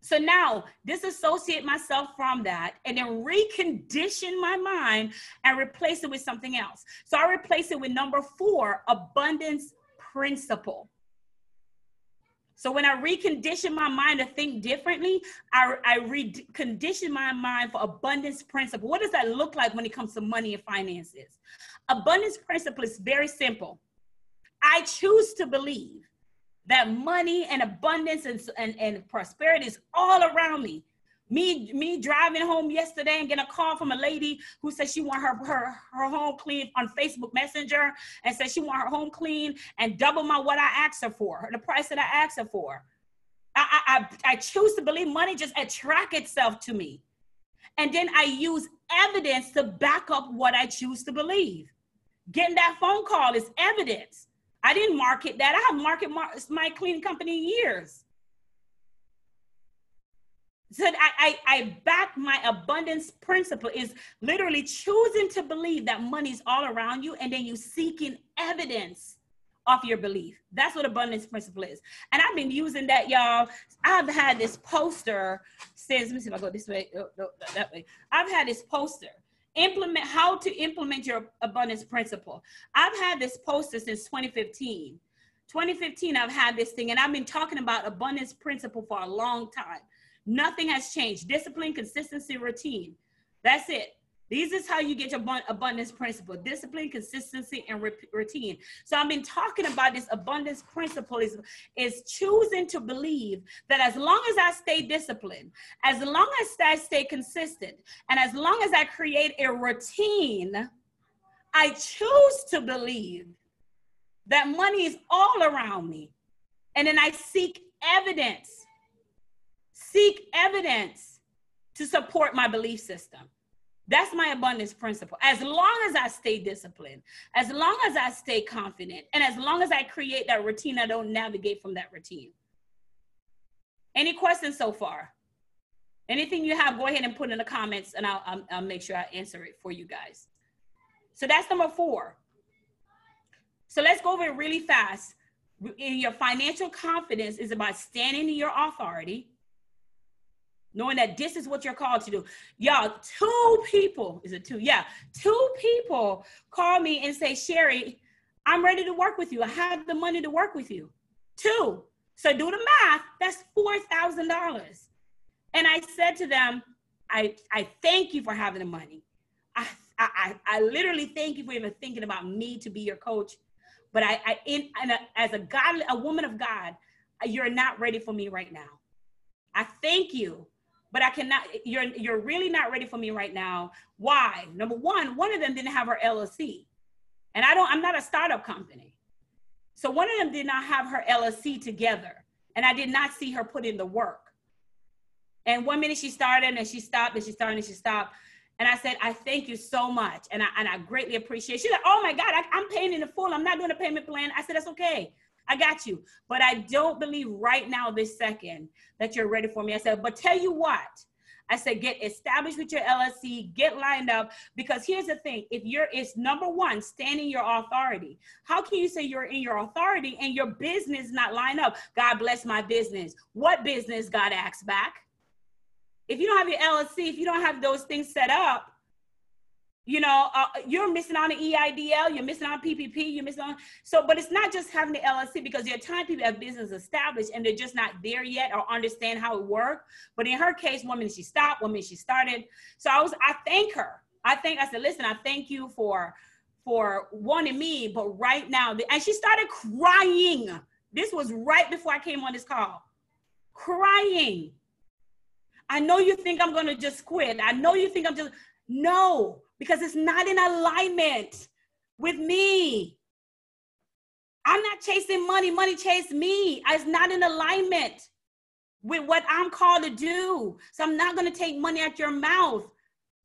So now disassociate myself from that and then recondition my mind and replace it with something else. So I replace it with number 4, abundance principle. So when I recondition my mind to think differently, I recondition my mind for abundance principle. What does that look like when it comes to money and finances? Abundance principle is very simple. I choose to believe that money and abundance and prosperity is all around me. Me driving home yesterday and getting a call from a lady who said she want her home clean on Facebook Messenger, and said she want her home clean and double what I asked her for, the price that I asked her for. I choose to believe money just attract itself to me. And then I use evidence to back up what I choose to believe. Getting that phone call is evidence. I didn't market that. I haven't marketed my cleaning company in years. So I back my abundance principle is literally choosing to believe that money's all around you, and then you seeking evidence of your belief. That's what abundance principle is. And I've been using that, y'all. I've had this poster since, let me see if I go this way, that way. I've had this poster. How to implement your abundance principle. I've had this poster since 2015. 2015, I've had this thing, and I've been talking about abundance principle for a long time. Nothing has changed. Discipline, consistency, routine. That's it. This is how you get your abundance principle. Discipline, consistency, and routine. So I've been talking about this abundance principle is choosing to believe that as long as I stay disciplined, as long as I stay consistent, and as long as I create a routine, I choose to believe that money is all around me. And then I seek evidence to support my belief system. That's my abundance principle. As long as I stay disciplined, as long as I stay confident, and as long as I create that routine, I don't navigate from that routine. Any questions so far? Anything you have, go ahead and put in the comments, and I'll make sure I answer it for you guys. So that's number 4. So let's go over it really fast. In your financial confidence is about standing in your authority, knowing that this is what you're called to do. Y'all, 2 people, is it 2? Yeah, 2 people call me and say, Sherri, I'm ready to work with you. I have the money to work with you. 2. So do the math, that's $4,000. And I said to them, I thank you for having the money. I literally thank you for even thinking about me to be your coach. But as a woman of God, you're not ready for me right now. I thank you, but I cannot, you're really not ready for me right now. Why? Number one of them didn't have her LLC. And I'm not a startup company. So one of them did not have her LLC together. And I did not see her put in the work. And 1 minute she started and she stopped and she started and she stopped. And I said, I thank you so much. And I greatly appreciate it. She's like, oh my God, I'm paying in the full. I'm not doing a payment plan. I said, that's okay. I got you. But I don't believe right now, this second, that you're ready for me. I said, but tell you what, I said, get established with your LLC, get lined up, because here's the thing. It's number one, stand in your authority. How can you say you're in your authority and your business not line up? God bless my business. What business? God asks back. If you don't have your LLC, if you don't have those things set up, you're missing on the EIDL, you're missing on PPP, you're missing on. So, but it's not just having the LLC, because there are times people have business established and they're just not there yet or understand how it works. But in her case, 1 minute she stopped, 1 minute she started. So I thank her. I said, listen, I thank you for wanting me, but right now, and she started crying. This was right before I came on this call, crying. I know you think I'm going to just quit. I know you think no, because it's not in alignment with me. I'm not chasing money. Money chase me. It's not in alignment with what I'm called to do. So I'm not going to take money out your mouth.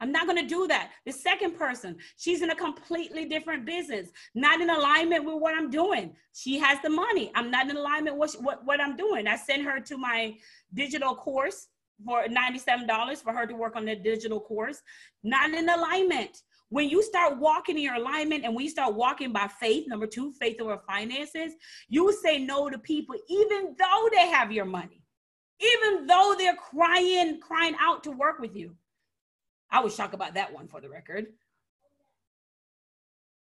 I'm not going to do that. The second person, she's in a completely different business, not in alignment with what I'm doing. She has the money. I'm not in alignment with what I'm doing. I sent her to my digital course for $97 for her to work on the digital course. Not in alignment. When you start walking in your alignment and when you start walking by faith, number two, faith over finances, you will say no to people even though they have your money, even though they're crying out to work with you. I was shocked about that one, for the record.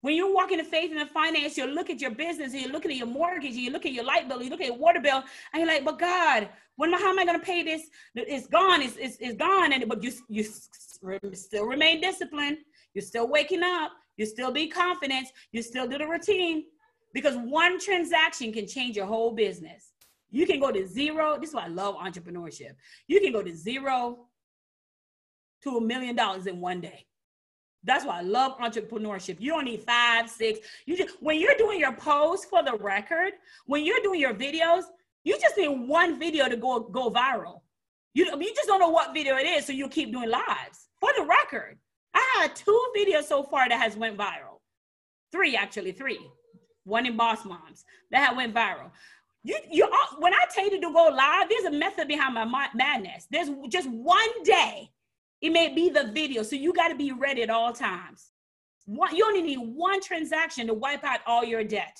When you're walking in faith and in finance, you look at your business and you're looking at your mortgage, and you look at your light bill, you look at your water bill, and you're like, but God, how am I going to pay this? It's gone. It's gone. But you still remain disciplined. You're still waking up. You still be confident. You still do the routine, because one transaction can change your whole business. You can go to zero. This is why I love entrepreneurship. You can go to zero to $1 million in one day. That's why I love entrepreneurship. You don't need 5, 6. When you're doing your posts, for the record, when you're doing your videos, you just need one video to go viral. You just don't know what video it is, so you keep doing lives. For the record, I had 2 videos so far that has went viral. 3. One in Boss Moms that went viral. When I tell you to go live, there's a method behind my madness. There's just one day. It may be the video. So you got to be ready at all times. You only need one transaction to wipe out all your debt.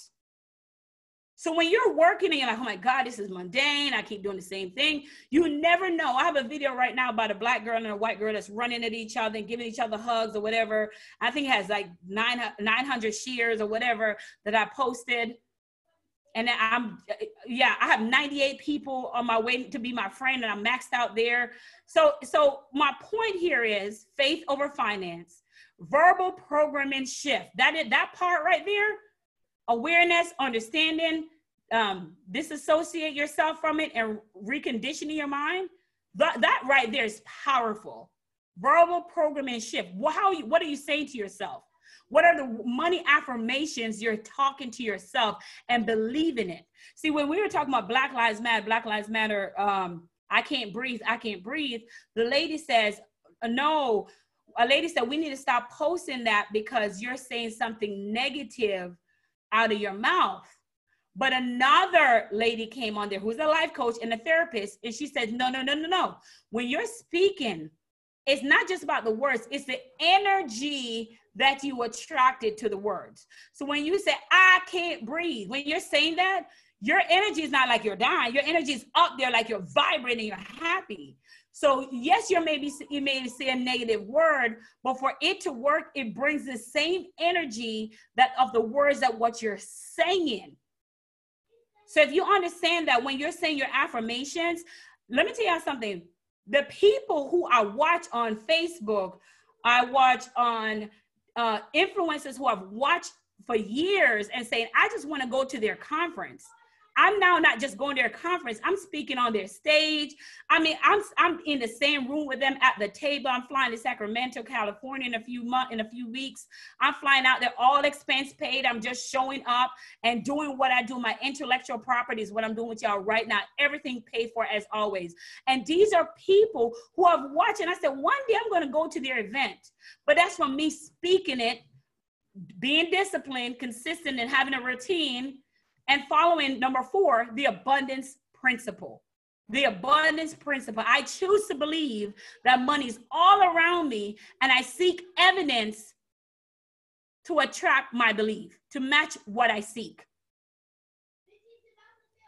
So when you're working and you're like, oh my God, this is mundane, I keep doing the same thing, you never know. I have a video right now about a black girl and a white girl that's running at each other and giving each other hugs or whatever. I think it has like 900 shares or whatever that I posted. And I have 98 people on my way to be my friend, and I'm maxed out there. So my point here is faith over finance, verbal programming shift. That part right there, awareness, understanding, disassociate yourself from it and reconditioning your mind. That right there is powerful. Verbal programming shift. What are you saying to yourself? What are the money affirmations you're talking to yourself and believe in it? See, when we were talking about Black Lives Matter, I can't breathe. The lady says, no, a lady said, we need to stop posting that because you're saying something negative out of your mouth. But another lady came on there who's a life coach and a therapist, and she said, no. When you're speaking, it's not just about the words, it's the energy that you attracted to the words. So when you say, I can't breathe, when you're saying that, your energy is not like you're dying. Your energy is up there like you're vibrating, you're happy. So yes, you may say a negative word, but for it to work, it brings the same energy of the words that what you're saying. So if you understand that when you're saying your affirmations, let me tell you something. The people who I watch on Facebook, I watch on influencers who I've watched for years and saying, I just want to go to their conference. I'm now not just going to their conference. I'm speaking on their stage. I mean, I'm in the same room with them at the table. I'm flying to Sacramento, California in a few weeks. I'm flying out there, all expense paid. I'm just showing up and doing what I do. My intellectual property is what I'm doing with y'all right now. Everything paid for as always. And these are people who have watched. And I said, one day I'm going to go to their event. But that's from me speaking it, being disciplined, consistent, and having a routine. And following number 4, the abundance principle. The abundance principle. I choose to believe that money's all around me, and I seek evidence to attract my belief, to match what I seek.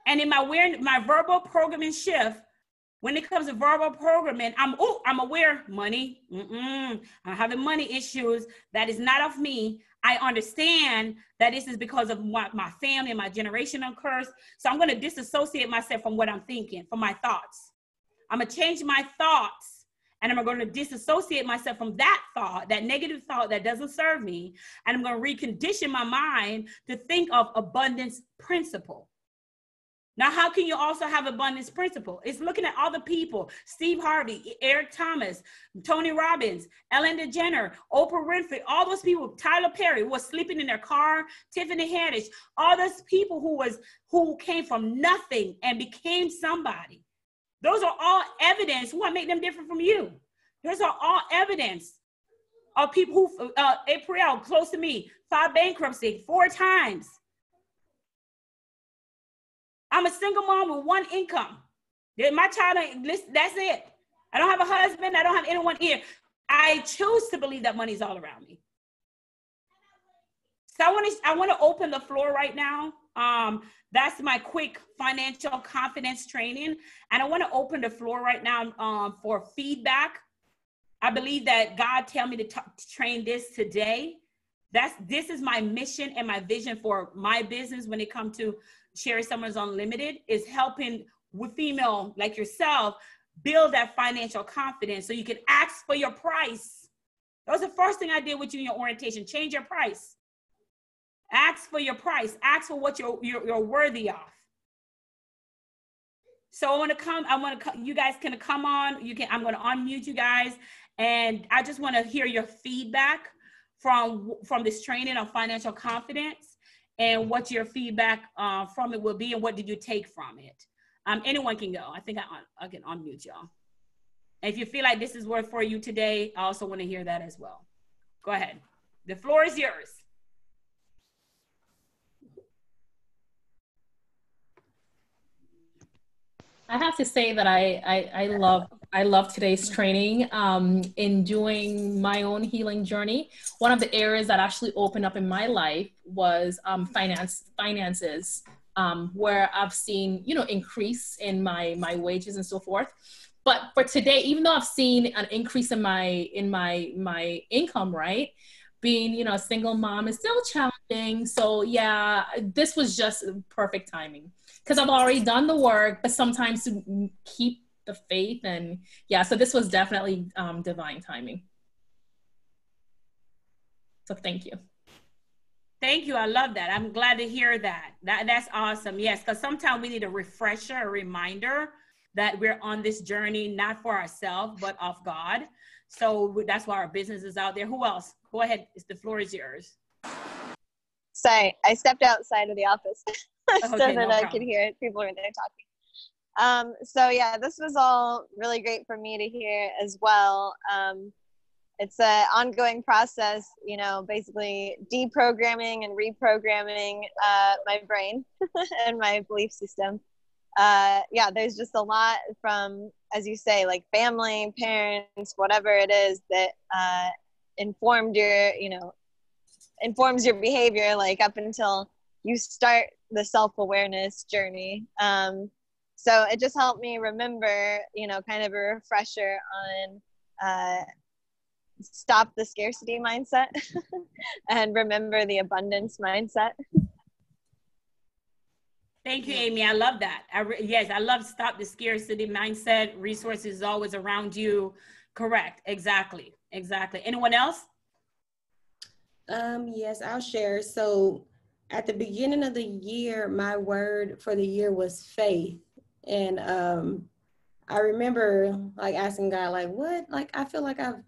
And in my verbal programming shift, when it comes to verbal programming, I'm aware money. I'm having money issues. That is not of me. I understand that this is because of my family and my generational curse. So I'm going to disassociate myself from what I'm thinking, from my thoughts. I'm going to change my thoughts, and I'm going to disassociate myself from that thought, that negative thought that doesn't serve me. And I'm going to recondition my mind to think of abundance principle. Now, how can you also have abundance principle? It's looking at all the people, Steve Harvey, Eric Thomas, Tony Robbins, Ellen DeGeneres, Oprah Winfrey, all those people, Tyler Perry was sleeping in their car, Tiffany Haddish, all those people who came from nothing and became somebody. Those are all evidence. What make them different from you? Those are all evidence of people who, April, close to me, filed bankruptcy 4 times. I'm a single mom with 1 income. My child, that's it. I don't have a husband. I don't have anyone here. I choose to believe that money's all around me. So I want to open the floor right now. That's my quick financial confidence training. And I want to open the floor right now for feedback. I believe that God tell me to train this today. This is my mission and my vision for my business when it comes to Sherri Somers Unlimited, is helping with female like yourself build that financial confidence so you can ask for your price. That was the first thing I did with you in your orientation. Change your price. Ask for your price. Ask for what you're worthy of. So you guys can come on. I'm going to unmute you guys, and I just want to hear your feedback from this training on financial confidence, and what your feedback from it will be, and what did you take from it. Anyone can go. I think I can unmute y'all. And if you feel like this is worth for you today, I also want to hear that as well. Go ahead. The floor is yours. I have to say that I love today's training. In doing my own healing journey, one of the areas that actually opened up in my life was finances, where I've seen, increase in my wages and so forth. But for today, even though I've seen an increase in my income, right? Being, a single mom is still challenging. So yeah, this was just perfect timing, because I've already done the work, but sometimes to keep the faith, and yeah, so this was definitely divine timing. So thank you. Thank you. I love that. I'm glad to hear that. That's awesome. Yes, because sometimes we need a refresher, a reminder that we're on this journey, not for ourselves, but of God. So that's why our business is out there. Who else? Go ahead. The floor is yours. Sorry, I stepped outside of the office so Okay, that no I problem. could hear it. People were there talking. So yeah, this was all really great for me to hear as well. It's an ongoing process, basically deprogramming and reprogramming my brain and my belief system. There's just a lot from, as you say, like family, parents, whatever it is that informs your behavior, like up until you start the self-awareness journey. So it just helped me remember, kind of a refresher on stop the scarcity mindset and remember the abundance mindset. Thank you, Amy. I love that. I love stop the scarcity mindset. Resources always around you. Correct. Exactly. Anyone else? Yes, I'll share. So at the beginning of the year, my word for the year was faith. And I remember like asking God, like, what? Like, I feel like I've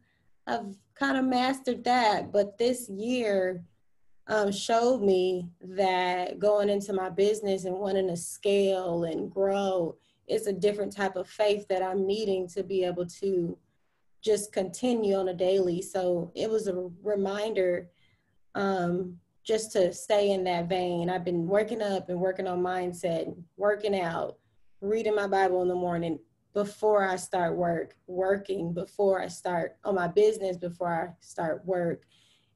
kind of mastered that. But this year showed me that going into my business and wanting to scale and grow, it's a different type of faith that I'm needing to be able to just continue on a daily. So it was a reminder just to stay in that vein. I've been working up and working on mindset, working out, reading my Bible in the morning before I start work, working before I start on my business, before I start work.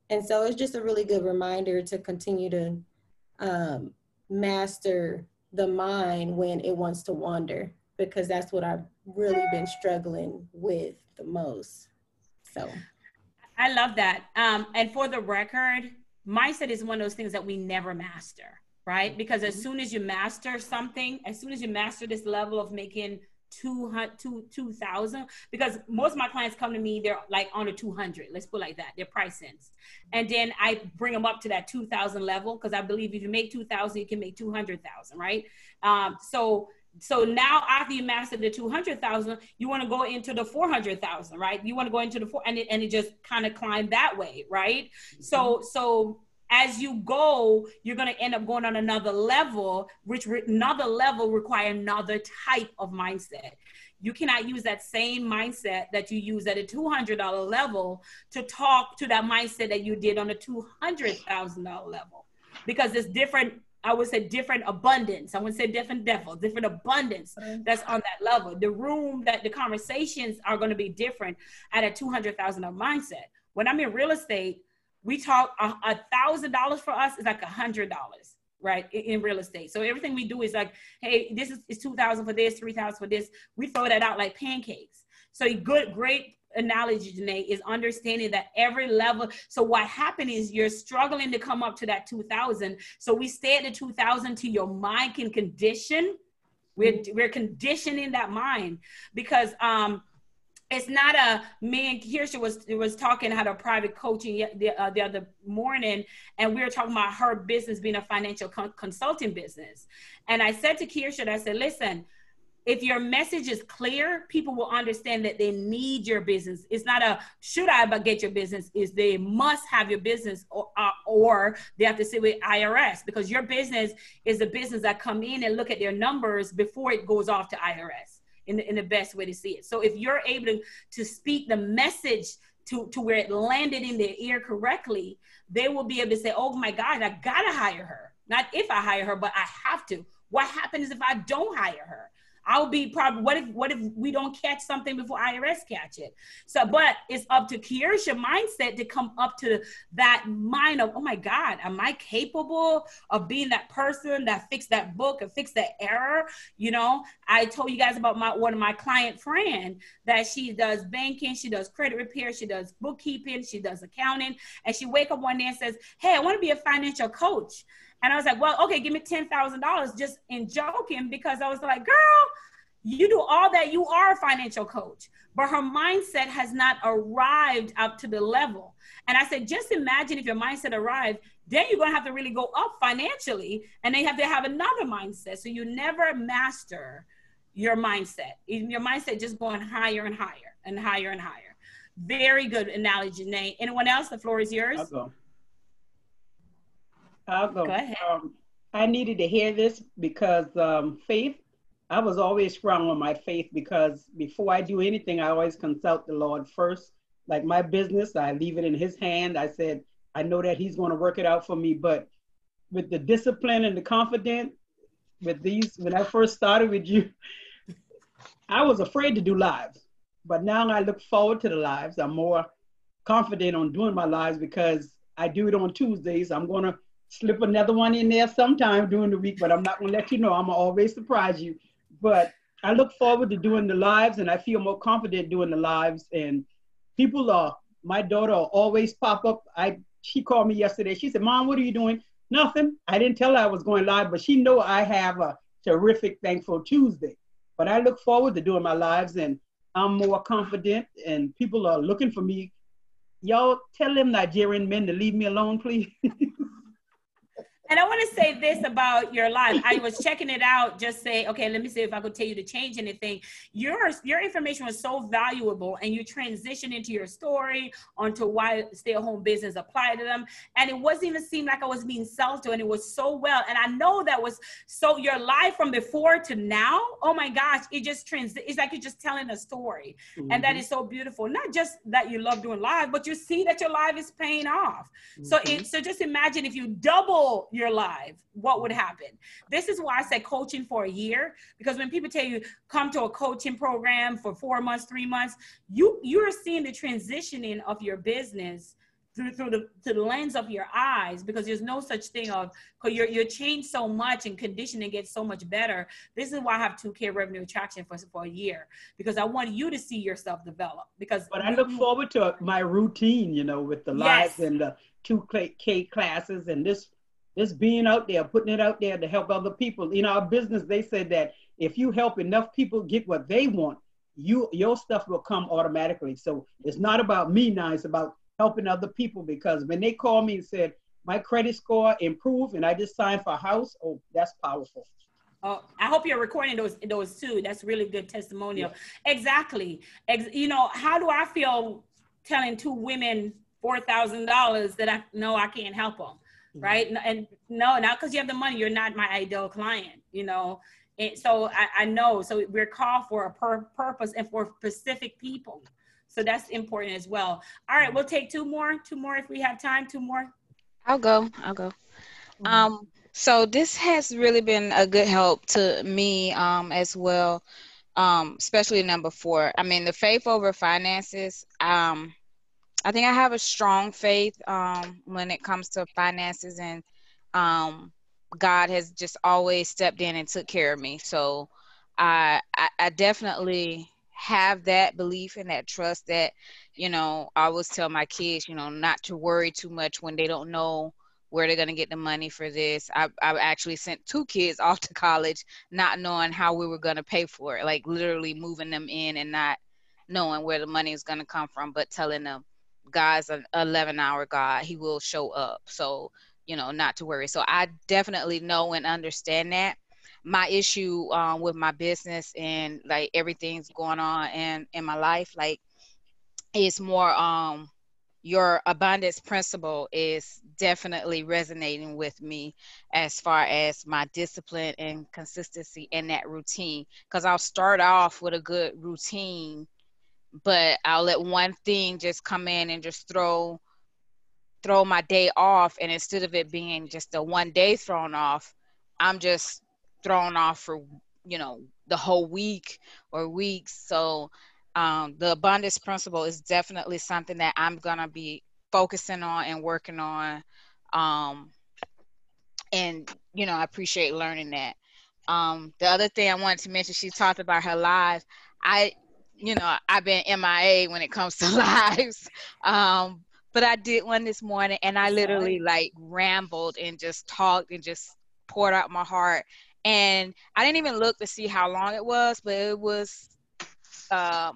And so it's just a really good reminder to continue to master the mind when it wants to wander, because that's what I've really been struggling with the most. So I love that. And for the record, mindset is one of those things that we never master, right? Because as soon as you master something, as soon as you master this level of making 2,000, because most of my clients come to me, they're like on a 200, let's put it like that, they're price sense. And then I bring them up to that 2,000 level, because I believe if you make 2,000, you can make 200,000, right? So now after you master the 200,000, you want to go into the 400,000, right? You want to go into the and it just kind of climb that way, right? So as you go, you're going to end up going on another level, which another level require another type of mindset. You cannot use that same mindset that you use at a $200 level to talk to that mindset that you did on a $200,000 level, because it's different. I would say different abundance. I wouldn't say different abundance that's on that level. The room that the conversations are going to be different at a $200,000 mindset. When I'm in real estate, we talk $1,000 for us is like $100, right? In real estate. So everything we do is like, hey, this is 2,000 for this, 3,000 for this. We throw that out like pancakes. So great analogy, Janae, is understanding that every level. So what happened is you're struggling to come up to that 2,000. So we stay at the 2,000 till your mind can condition. We're conditioning that mind, because it's not me and Kirsha was talking, had a private coaching the other morning, and we were talking about her business being a financial consulting business. And I said to Kirsha, I said, listen, if your message is clear, people will understand that they need your business. It's not a should I but get your business, is they must have your business, or they have to sit with IRS, because your business is a business that come in and look at their numbers before it goes off to IRS in the best way to see it. So if you're able to speak the message to where it landed in their ear correctly, they will be able to say, oh my God, I gotta hire her. Not if I hire her, but I have to. What happens if I don't hire her? I'll be probably, what if we don't catch something before IRS catch it? So, but it's up to Kirsha's mindset to come up to that mind of, oh my God, am I capable of being that person that fixed that book and fixed that error? You know, I told you guys about one of my client friend that she does banking, she does credit repair, she does bookkeeping, she does accounting. And she wake up one day and says, hey, I want to be a financial coach. And I was like, well, okay, give me $10,000, just in joking, because I was like, girl, you do all that, you are a financial coach. But her mindset has not arrived up to the level. And I said, just imagine if your mindset arrived, then you're going to have to really go up financially, and then you have to have another mindset. So you never master your mindset. Your mindset just going higher and higher and higher and higher. Very good analogy, Janae. Anyone else? The floor is yours. I'll go. Go ahead. I needed to hear this because faith, I was always strong on my faith, because before I do anything, I always consult the Lord first. Like my business, I leave it in his hand. I said, I know that he's going to work it out for me. But with the discipline and the confidence with these, when I first started with you, I was afraid to do lives. But now I look forward to the lives. I'm more confident on doing my lives because I do it on Tuesdays. I'm going to slip another one in there sometime during the week, but I'm not going to let you know. I'm going to always surprise you. But I look forward to doing the lives, and I feel more confident doing the lives. And my daughter will always pop up. She called me yesterday. She said, Mom, what are you doing? Nothing. I didn't tell her I was going live, but she know I have a terrific Thankful Tuesday. But I look forward to doing my lives, and I'm more confident, and people are looking for me Y'all tell them Nigerian men to leave me alone, please. And I want to say this about your life. I was checking it out, just say, okay, let me see if I could tell you to change anything. Your information was so valuable, and you transitioned into your story onto why stay-at-home business applied to them. And it wasn't even seem like I was being sold to, and it was so well. And I know that was so your life from before to now. Oh my gosh, it just it's like you're just telling a story. Mm-hmm. And that is so beautiful. Not just that you love doing live, but you see that your life is paying off. Mm-hmm. So just imagine if you double your life, what would happen? This is why I said coaching for a year, because when people tell you come to a coaching program for 4 months, 3 months, you're seeing the transitioning of your business through the lens of your eyes, because there's no such thing of, because you're changed so much and conditioning gets so much better. This is why I have 2K revenue attraction for a year, because I want you to see yourself develop. But I look forward to my routine, with the lives and the 2K classes and this being out there, putting it out there to help other people. In our business, they said that if you help enough people get what they want, your stuff will come automatically. So it's not about me now, it's about helping other people, because when they call me and said, my credit score improved and I just signed for a house, oh, that's powerful. Oh, I hope you're recording those too. That's really good testimonial. Yeah. Exactly. How do I feel telling 2 women $4,000 that I know I can't help them? Right. And no, not because you have the money, you're not my ideal client, And so I know, so we're called for a purpose and for specific people. So that's important as well. All right, we'll take two more if we have time. 2 more. I'll go. So this has really been a good help to me as well, especially number 4. I mean, the faith over finances. I think I have a strong faith when it comes to finances, and God has just always stepped in and took care of me. So I definitely have that belief and that trust that, I always tell my kids, not to worry too much when they don't know where they're going to get the money for this. I actually sent 2 kids off to college not knowing how we were going to pay for it, like literally moving them in and not knowing where the money is going to come from, but telling them, God's an 11-hour God. He will show up. So, not to worry. So I definitely know and understand that. My issue with my business and like everything's going on in my life, like, it's more your abundance principle is definitely resonating with me as far as my discipline and consistency in that routine. Because I'll start off with a good routine, but I'll let one thing just come in and just throw my day off. And instead of it being just a one day thrown off, I'm just thrown off for, the whole week or weeks. So the abundance principle is definitely something that I'm going to be focusing on and working on. And, I appreciate learning that. The other thing I wanted to mention, she talked about her live. I've been MIA when it comes to lives. But I did one this morning, and I literally like rambled and just talked and just poured out my heart. And I didn't even look to see how long it was, but it was a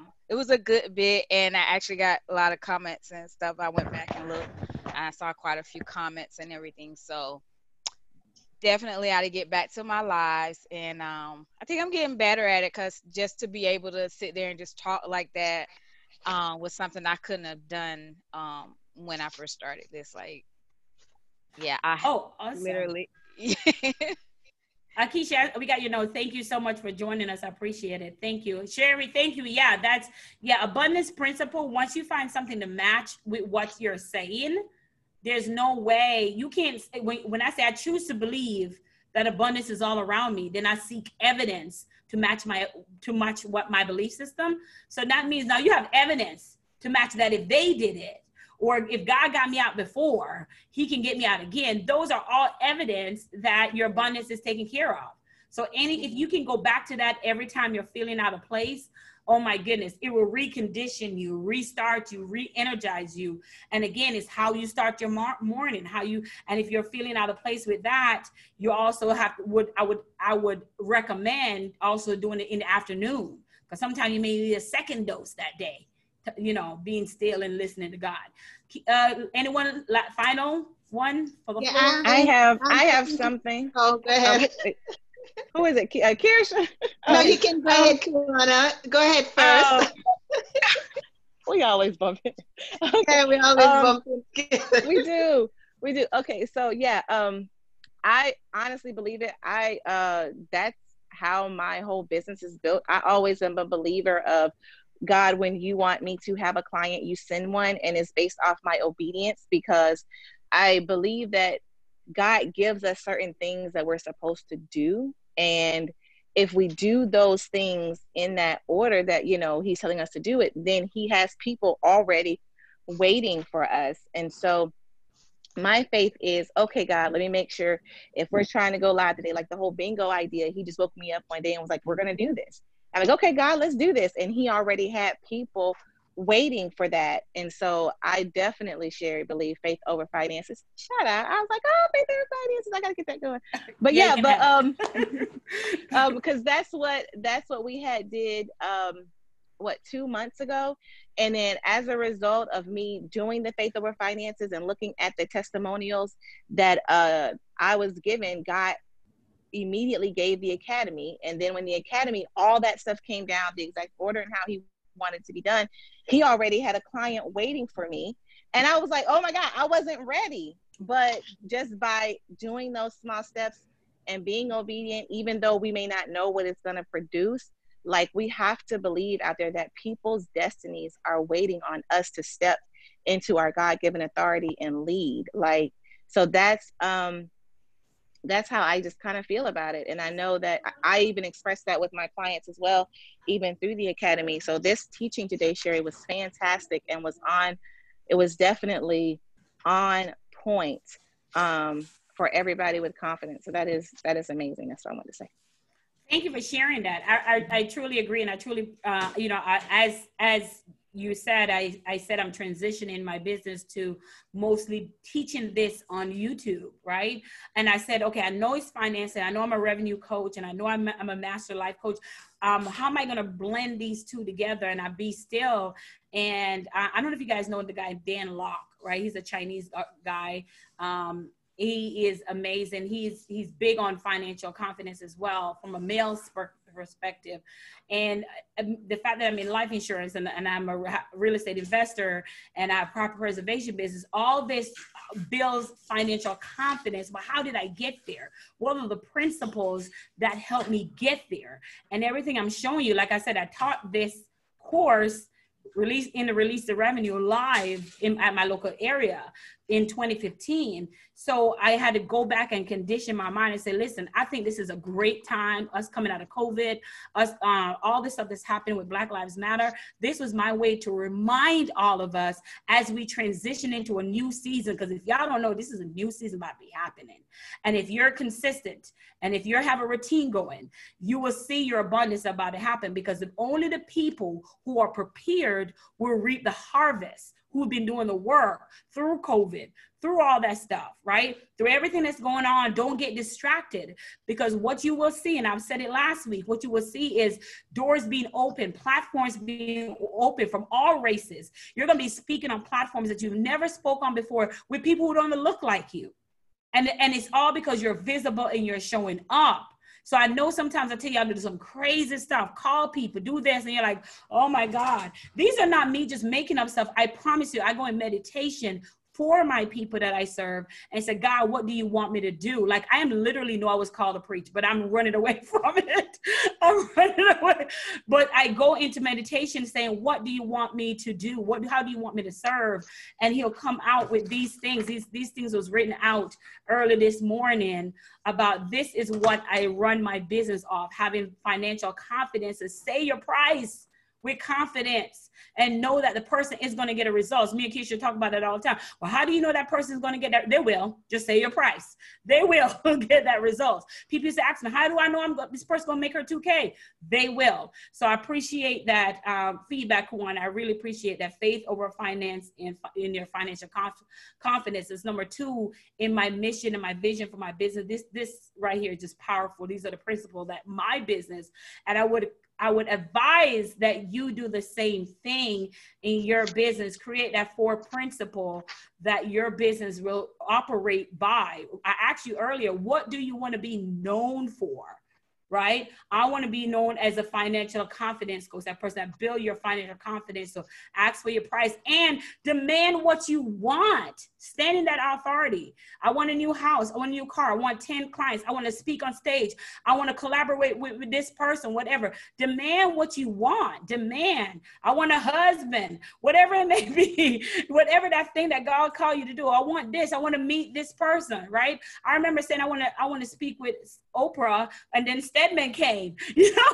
good bit. And I actually got a lot of comments and stuff. I went back and looked, and I saw quite a few comments and everything. So definitely I had to get back to my lives, and I think I'm getting better at it, because just to be able to sit there and just talk like that was something I couldn't have done when I first started this. Like, yeah, awesome. Literally. Keisha, we got your note. Thank you so much for joining us. I appreciate it. Thank you. Sherri, thank you. Yeah, abundance principle. Once you find something to match with what you're saying, there's no way you can't. When I say I choose to believe that abundance is all around me, then I seek evidence to match what my belief system. So that means now you have evidence to match that if they did it, or if God got me out before, he can get me out again. Those are all evidence that your abundance is taken care of. So if you can go back to that every time you're feeling out of place, oh my goodness, it will recondition you, restart you, re-energize you. And again, it's how you start your morning, and if you're feeling out of place with that, you also I would recommend also doing it in the afternoon, because sometimes you may need a second dose that day. being still and listening to God. Anyone final one for the Yeah, floor? I have something. Oh, go ahead. Who is it? Kirsha? No, Okay. you can go ahead, Kiwana. Go ahead first. We always bump it. Okay. Yeah, we always bump it. We do. Okay, so yeah, I honestly believe it. That's how my whole business is built. I always am a believer of God. When you want me to have a client, you send one, and it's based off my obedience, because I believe that God gives us certain things that we're supposed to do. And if we do those things in that order that, he's telling us to do it, then he has people already waiting for us. And so my faith is, okay, God, let me make sure if we're trying to go live today, like the whole bingo idea, he just woke me up one day and was like, we're going to do this. I'm like, okay, God, let's do this. And he already had people waiting for that. And so I definitely, Sherri, believe faith over finances. Shut up. I was like, oh, faith over finances. I got to get that going. But because that's what we had did, 2 months ago. And then as a result of me doing the faith over finances and looking at the testimonials that I was given, God immediately gave the academy. And then when the academy, all that stuff came down, the exact order and how he wanted to be done, he already had a client waiting for me. And I was like, oh my God, I wasn't ready. But just by doing those small steps and being obedient, even though we may not know what it's going to produce, like, we have to believe out there that people's destinies are waiting on us to step into our God-given authority and lead. Like, so that's how I just kind of feel about it. And I know that I even expressed that with my clients as well, even through the academy. So this teaching today, Sherri, was fantastic and it was definitely on point for everybody with confidence. So that is amazing. That's what I want to say. Thank you for sharing that. I truly agree. And I truly, as you said, I said I'm transitioning my business to mostly teaching this on YouTube, right? And I said, okay, I know it's financing. I know I'm a revenue coach, and I know I'm a master life coach. How am I going to blend these two together? And I be still. And I don't know if you guys know the guy, Dan Lok, right? He's a Chinese guy. He is amazing. He's big on financial confidence as well, from a male perspective. And the fact that I'm in life insurance and I'm a real estate investor and I have property preservation business, all this builds financial confidence. But how did I get there? What are the principles that helped me get there? And everything I'm showing you, like I said, I taught this course Release the Revenue live at my local area in 2015. So I had to go back and condition my mind and say, listen, I think this is a great time, us coming out of COVID, all this stuff that's happening with Black Lives Matter. This was my way to remind all of us as we transition into a new season, because if y'all don't know, this is a new season about to be happening. And if you're consistent and if you have a routine going, you will see your abundance about to happen, because if only the people who are prepared will reap the harvest, who've been doing the work through COVID, through all that stuff, right? Through everything that's going on. Don't get distracted, because what you will see, and I've said it last week, what you will see is doors being open, platforms being open from all races. You're going to be speaking on platforms that you've never spoke on before with people who don't even look like you. And it's all because you're visible and you're showing up. So I know sometimes I tell y'all to do some crazy stuff, call people, do this, and you're like, oh my God. These are not me just making up stuff. I promise you, I go in meditation for my people that I serve and say, God, what do you want me to do? Like, I am literally know I was called to preach, but I'm running away from it. I'm running away. But I go into meditation saying, what do you want me to do? How do you want me to serve? And he'll come out with these things. These things was written out early this morning about this is what I run my business off, having financial confidence to say your price with confidence and know that the person is going to get a result. Me and Keisha talk about that all the time. Well, how do you know that person is going to get that? They will. Just say your price. They will get that result. People used to ask me, how do I know this person going to make her 2K? They will. So I appreciate that feedback, Juan. I really appreciate that. Faith over finance in your financial confidence is number 2 in my mission and my vision for my business. This right here is just powerful. These are the principles that my business, and I would advise that you do the same thing in your business. Create that 4 principle that your business will operate by. I asked you earlier, what do you want to be known for? Right? I want to be known as a financial confidence coach, that person that build your financial confidence. So ask for your price and demand what you want. Stand in that authority. I want a new house. I want a new car. I want 10 clients. I want to speak on stage. I want to collaborate with this person, whatever. Demand what you want. Demand. I want a husband, whatever it may be, whatever that thing that God called you to do. I want this. I want to meet this person, right? I remember saying, I want to speak with Oprah, and then Stedman came,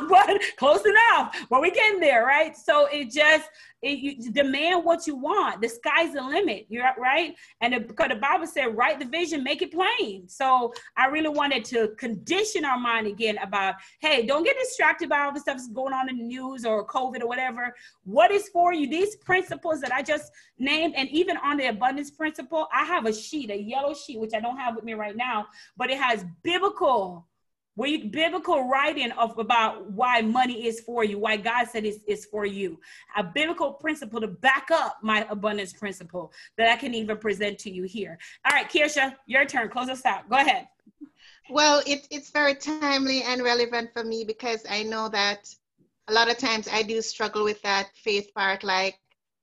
but close enough. But we getting there, right? So you demand what you want. The sky's the limit. You're right. And because the Bible said, write the vision, make it plain. So I really wanted to condition our mind again about, hey, don't get distracted by all the stuff that's going on in the news or COVID or whatever. What is for you? These principles that I just named, and even on the abundance principle, I have a sheet, a yellow sheet, which I don't have with me right now, but it has biblical writing about why money is for you, why God said it's for you. A biblical principle to back up my abundance principle that I can even present to you here. All right, Kirsha, your turn. Close us out. Go ahead. Well, it's very timely and relevant for me because I know that a lot of times I do struggle with that faith part. Like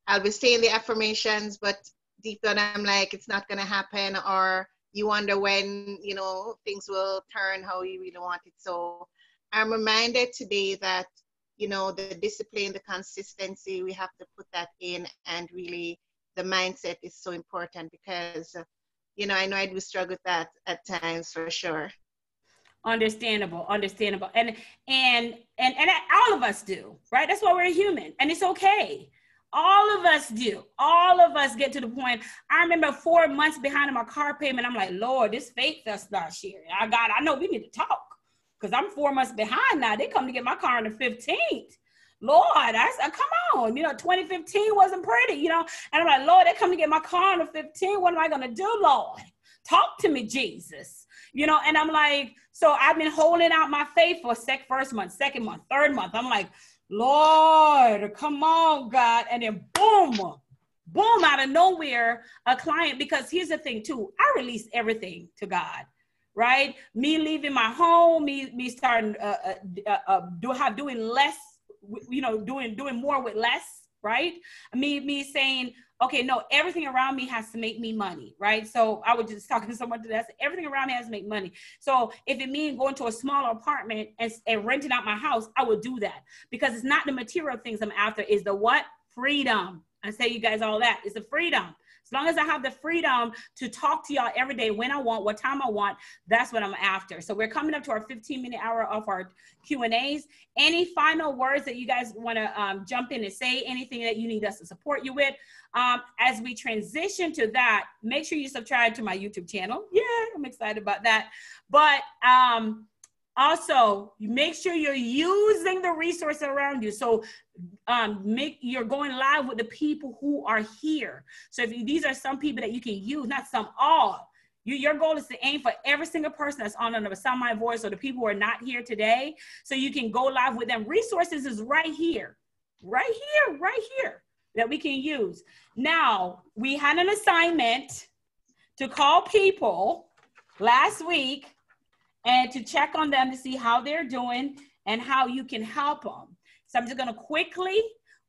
I'll be saying the affirmations, but deep down I'm like, it's not going to happen, or you wonder when, things will turn how you really want it. So I'm reminded today that, the discipline, the consistency, we have to put that in, and really the mindset is so important because, I know I do struggle with that at times for sure. Understandable. And all of us do, right? That's why we're human, and it's okay. All of us do. All of us get to the point. I remember 4 months behind on my car payment. I'm like, Lord, this faith that's not Sherri. I know we need to talk because I'm 4 months behind now. They come to get my car on the 15th. Lord, I said, come on. 2015 wasn't pretty, and I'm like, Lord, they come to get my car on the 15th. What am I going to do, Lord? Talk to me, Jesus. And I'm like, so I've been holding out my faith for first month, second month, third month. I'm like, Lord, come on, God. And then boom, out of nowhere, a client, because here's the thing too, I release everything to God, right? Me leaving my home, me starting doing less, doing more with less, right? Me saying, okay, no, everything around me has to make me money, right? So I was just talking to someone today, I said, everything around me has to make money. So if it means going to a smaller apartment and renting out my house, I would do that, because it's not the material things I'm after, is the what? Freedom. I say you guys all that. It's the freedom. As long as I have the freedom to talk to y'all every day when I want, what time I want, that's what I'm after. So we're coming up to our 15-minute hour of our Q&As. Any final words that you guys want to jump in and say, anything that you need us to support you with? As we transition to that, make sure you subscribe to my YouTube channel. Yeah, I'm excited about that. But also, make sure you're using the resources around you. So you're going live with the people who are here. So if these are some people that you can use, not some, all. Your goal is to aim for every single person that's on the sound of my voice, or the people who are not here today, so you can go live with them. Resources is right here, that we can use. Now, we had an assignment to call people last week and to check on them to see how they're doing and how you can help them. So I'm just going to quickly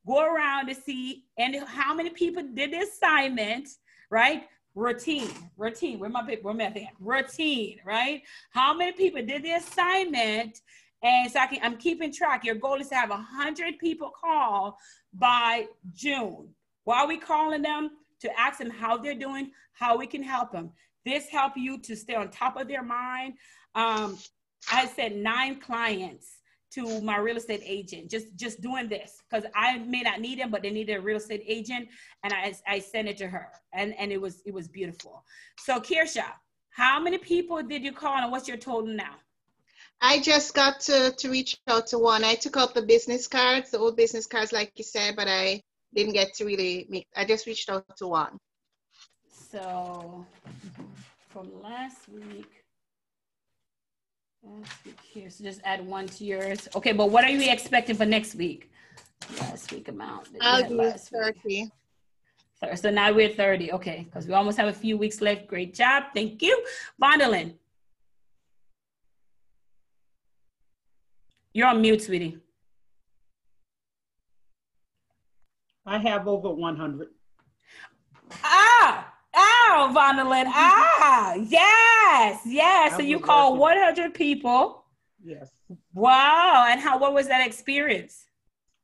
go around to see how many people did the assignment, right? Routine. Where my thing? Routine, right? How many people did the assignment? And so I'm keeping track. Your goal is to have 100 people call by June. Why are we calling them? To ask them how they're doing, how we can help them. This help you to stay on top of their mind. I said 9 clients to my real estate agent, just doing this, because I may not need them, but they needed a real estate agent, and I sent it to her, and it was beautiful. So Kirsha, how many people did you call, and what's your total now? I just got to reach out to one. I took out the business cards, the old business cards, like you said, but I didn't get to really meet. I just reached out to one. So from last week, Last week here, so just add 1 to yours. Okay, but what are you expecting for next week? Last week amount. I'll do 30. So now we're 30. Okay, because we almost have a few weeks left. Great job. Thank you. Vondelin. You're on mute, sweetie. I have over 100. Ow, Vondelin. Yes. So you call 100 people. Yes. Wow. And what was that experience?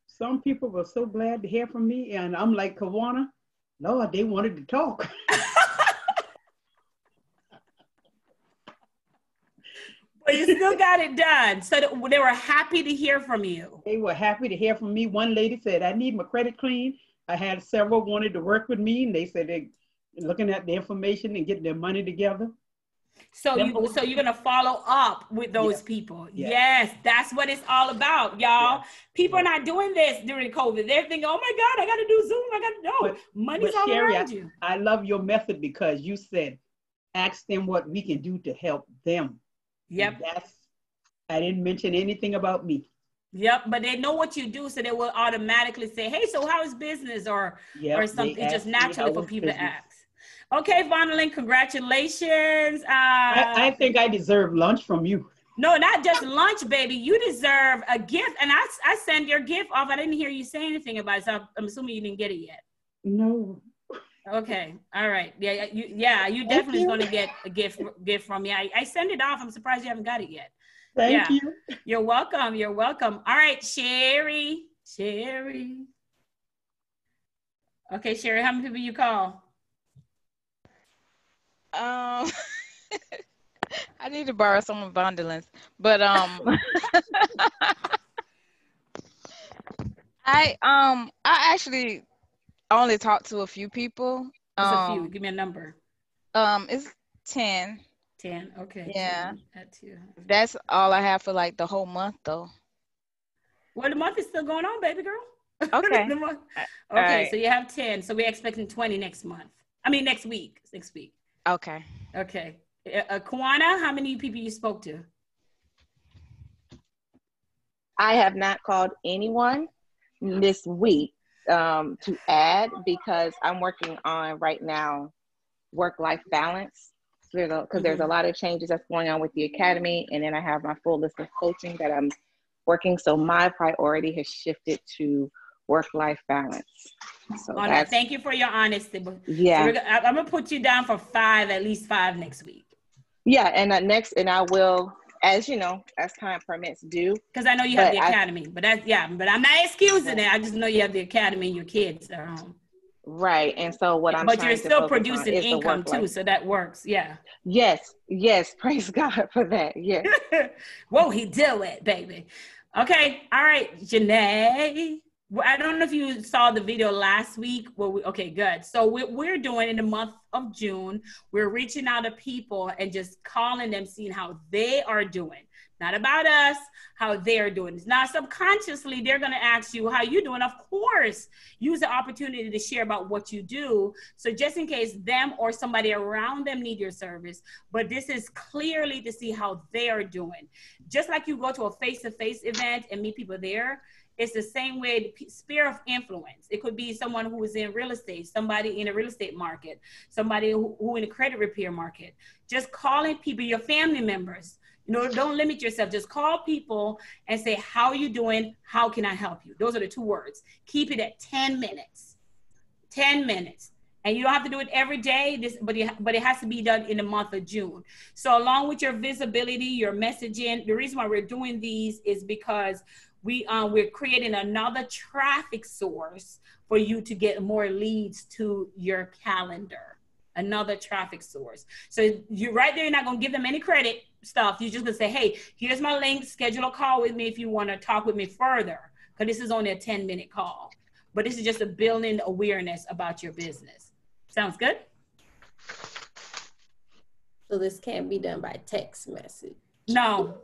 Some people were so glad to hear from me, and I'm like, Kawana, Lord, they wanted to talk. But you still got it done. So they were happy to hear from you. They were happy to hear from me. One lady said, I need my credit clean. I had several wanted to work with me, and they said they're looking at the information and getting their money together. So you're gonna follow up with those people. Yes, that's what it's all about, y'all. Yes. People are not doing this during COVID. They're thinking, oh my God, I gotta do Zoom. I gotta know. Money's all Sherri, around you. I love your method because you said, ask them what we can do to help them. Yep. I didn't mention anything about me. Yep, but they know what you do, so they will automatically say, hey, so how is business or something, just naturally for people to ask. Okay, Vondelin, congratulations. I think I deserve lunch from you. No, not just lunch, baby. You deserve a gift. And I send your gift off. I didn't hear you say anything about it, so I'm assuming you didn't get it yet. No. Okay, all right. You definitely is going to get a gift from me. I send it off. I'm surprised you haven't got it yet. Thank you. You're welcome. You're welcome. All right, Sherri. Okay, Sherri, how many people you call? I need to borrow some of Vondelin's, but I actually only talked to a few people. It's a few. Give me a number. It's 10. 10. Okay. Yeah. 10, that's all I have for like the whole month, though. Well, the month is still going on, baby girl. Okay. Okay. Right. So you have 10. So we're expecting 20 next month. I mean, next week. Okay. Okay. Kawana, how many people you spoke to? I have not called anyone this week to add because I'm working on right now work-life balance. Because there's a lot of changes that's going on with the academy, and then I have my full list of coaching that I'm working. So my priority has shifted to work-life balance. So thank you for your honesty. Yeah, so I'm gonna put you down for at least 5 next week. Yeah, and I will, as you know, as time permits, do. Because I know you have the academy, but I'm not excusing it. I just know you have the academy and your kids are home. Right, and so but you're still producing income too, so that works. Yeah. Yes. Praise God for that. Yeah. Whoa, he do it, baby. Okay, all right, Janae. Well, I don't know if you saw the video last week. Okay, good. So we're doing in the month of June, we're reaching out to people and just calling them, seeing how they are doing. Not about us, how they're doing. Now, subconsciously, they're going to ask you how you're doing. Of course, use the opportunity to share about what you do. So just in case them or somebody around them need your service, but this is clearly to see how they are doing. Just like you go to a face-to-face event and meet people there, it's the same way, sphere of influence. It could be someone who is in real estate, somebody in a real estate market, somebody who in a credit repair market. Just calling people, your family members. Don't limit yourself. Just call people and say, how are you doing? How can I help you? Those are the 2 words. Keep it at 10 minutes. 10 minutes. And you don't have to do it every day, but it has to be done in the month of June. So along with your visibility, your messaging, the reason why we're doing these is because we're creating another traffic source for you to get more leads to your calendar. Another traffic source. So you're right there, you're not going to give them any credit stuff. You're just going to say, hey, here's my link, schedule a call with me if you want to talk with me further, because this is only a 10-minute call. But this is just a building awareness about your business. Sounds good? So this can't be done by text message? No.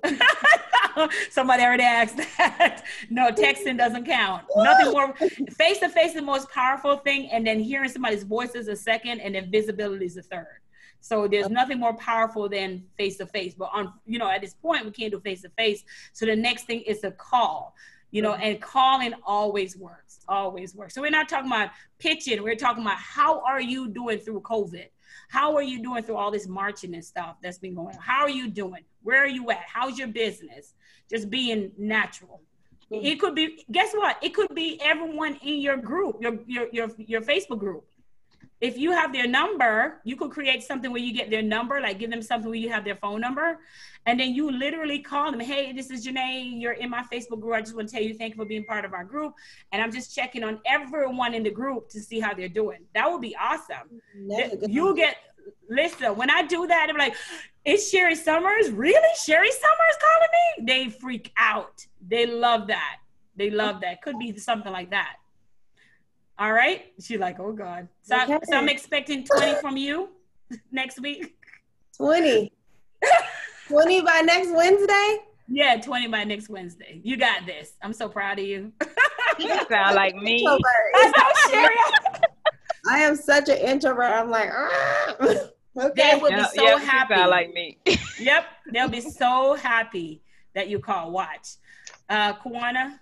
Somebody already asked that. No, texting doesn't count. Nothing more. Face-to-face is the most powerful thing, and then hearing somebody's voice is a second, and then visibility is a third. So there's nothing more powerful than face-to-face. But on, you know, at this point, we can't do face-to-face. So the next thing is a call, you know, and calling always works, always works. So we're not talking about pitching. We're talking about how are you doing through COVID? How are you doing through all this marching and stuff that's been going on? How are you doing? Where are you at? How's your business? Just being natural. It could be, guess what? It could be everyone in your group, your Facebook group. If you have their number, you could create something where you get their number, like give them something where you have their phone number. And then you literally call them, hey, this is Janae. You're in my Facebook group. I just want to tell you, thank you for being part of our group. And I'm just checking on everyone in the group to see how they're doing. That would be awesome. You get, listen, when I do that, I'm like, it's Sherri Somers? Really? Sherri Somers calling me? They freak out. They love that. They love that. Could be something like that. All right. She's like, oh God. So, Okay. so I'm expecting 20 from you next week. 20. 20 by next Wednesday? Yeah, 20 by next Wednesday. You got this. I'm so proud of you. You sound like me. I know, Sherri. I am such an introvert. I'm like, okay. They will be so happy. You sound like me. Yep. They'll be so happy that you call. Watch. Kwana.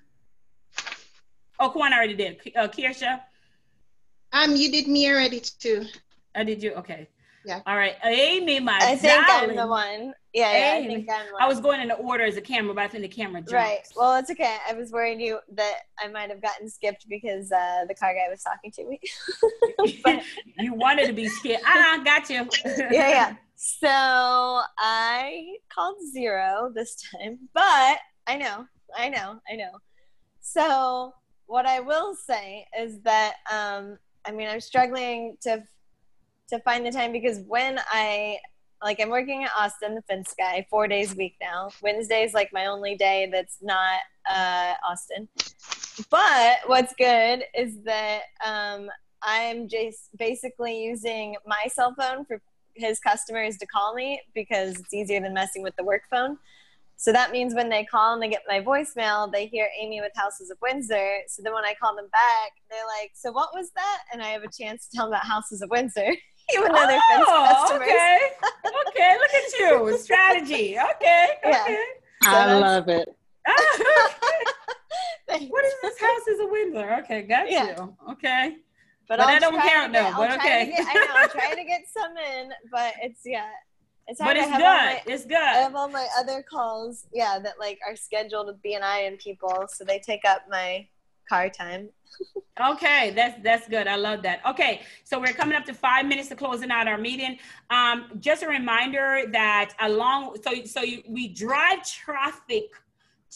Oh, Kwana already did. Kirsha. You did me already too. Did you? Okay. Yeah. All right. Amy, my I think darling. I'm the one. Yeah, I Amy. think I'm one. I was going in the order as a camera, but I think the camera jumped. Right. Well, it's okay. I was worried that I might have gotten skipped because the car guy was talking to me. But you wanted to be scared. Got you. yeah. So I called 0 this time, but I know. So what I will say is that, I'm struggling to find the time because when I'm working at Austin, the Fin Sky, 4 days a week now. Wednesday is like my only day that's not Austin. But what's good is that I'm just basically using my cell phone for his customers to call me because it's easier than messing with the work phone. So that means when they call and they get my voicemail, they hear Amy with Houses of Windsor. So then when I call them back, they're like, so what was that? And I have a chance to tell them about Houses of Windsor, even though they're Finn's customers. Okay, look at you. Strategy. Okay. Yeah. So I love it. What is this Houses of Windsor? Okay, got you. Okay. But that don't count though, but okay. I know, I'm trying to get some in, but it's hard. But it's good. It's good. I have all my other calls, that are scheduled with BNI and people, so they take up my car time. Okay, that's good. I love that. Okay, so we're coming up to 5 minutes to closing out our meeting. Just a reminder that we drive traffic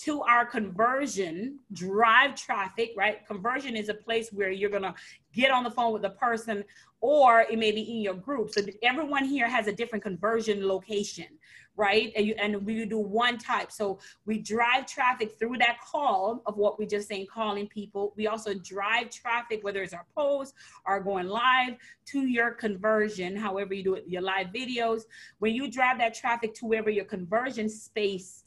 to our conversion, drive traffic, right? Conversion is a place where you're gonna get on the phone with the person, or it may be in your group. So everyone here has a different conversion location, right? And we do one type. So we drive traffic through that call of what we just saying, calling people. We also drive traffic, whether it's our posts or going live, to your conversion, however you do it, your live videos. When you drive that traffic to wherever your conversion space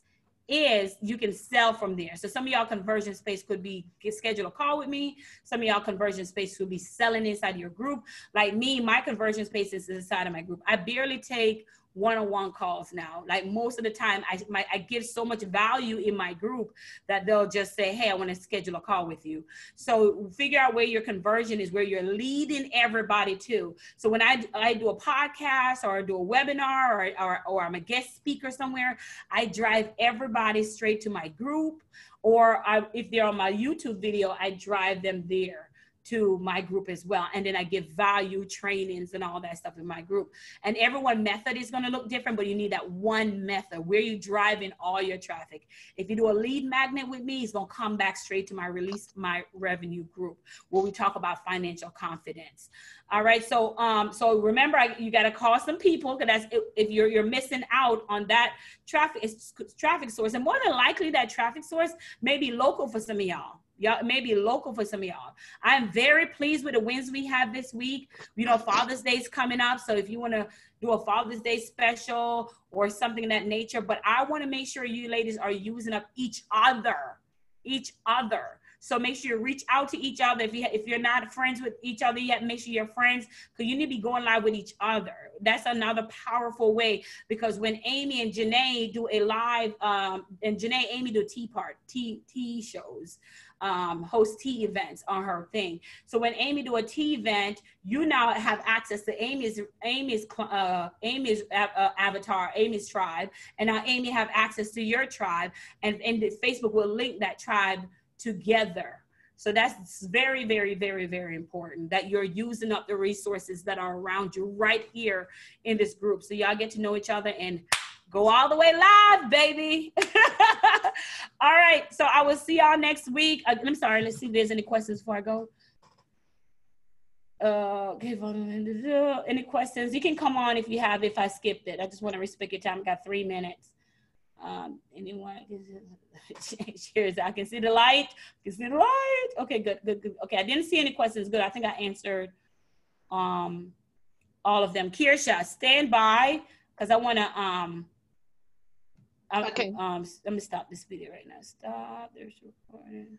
is, you can sell from there. So some of y'all conversion space could be schedule a call with me. Some of y'all conversion space could be selling inside your group. Like me, my conversion space is inside of my group. I barely take one-on-one calls now. Like most of the time, I give so much value in my group that they'll just say, hey, I want to schedule a call with you. So figure out where your conversion is, where you're leading everybody to. So when I do a podcast or do a webinar or I'm a guest speaker somewhere, I drive everybody straight to my group. Or if they're on my YouTube video, I drive them there to my group as well. And then I give value trainings and all that stuff in my group. And everyone method is going to look different, but you need that one method where you drive in all your traffic. If you do a lead magnet with me, it's going to come back straight to my revenue group where we talk about financial confidence. All right. So, remember, you got to call some people, because that's if you're missing out on that traffic source. And more than likely that traffic source may be local for some of y'all. Y'all may be local for some of y'all. I'm very pleased with the wins we have this week. Father's Day is coming up. So if you want to do a Father's Day special or something of that nature, but I want to make sure you ladies are using up each other. So make sure you reach out to each other. If you're not friends with each other yet, make sure you're friends, because you need to be going live with each other. That's another powerful way, because when Amy and Janae do a live, Amy do tea shows, host tea events on her thing. So when Amy do a tea event, you now have access to Amy's avatar, Amy's tribe, and now Amy have access to your tribe, and Facebook will link that tribe together. So that's very, very, very, very important, that you're using up the resources that are around you right here in this group. So y'all get to know each other and go all the way live, baby. All right. So I will see y'all next week. I'm sorry. Let's see if there's any questions before I go. Okay. Any questions? You can come on if you have, if I skipped it. I just want to respect your time. I got 3 minutes. Anyone? Cheers. I can see the light. I can see the light. Okay, good. Okay, I didn't see any questions. Good. I think I answered all of them. Kirsha, stand by, because I want to okay. Let me stop this video right now. Stop. There's recording.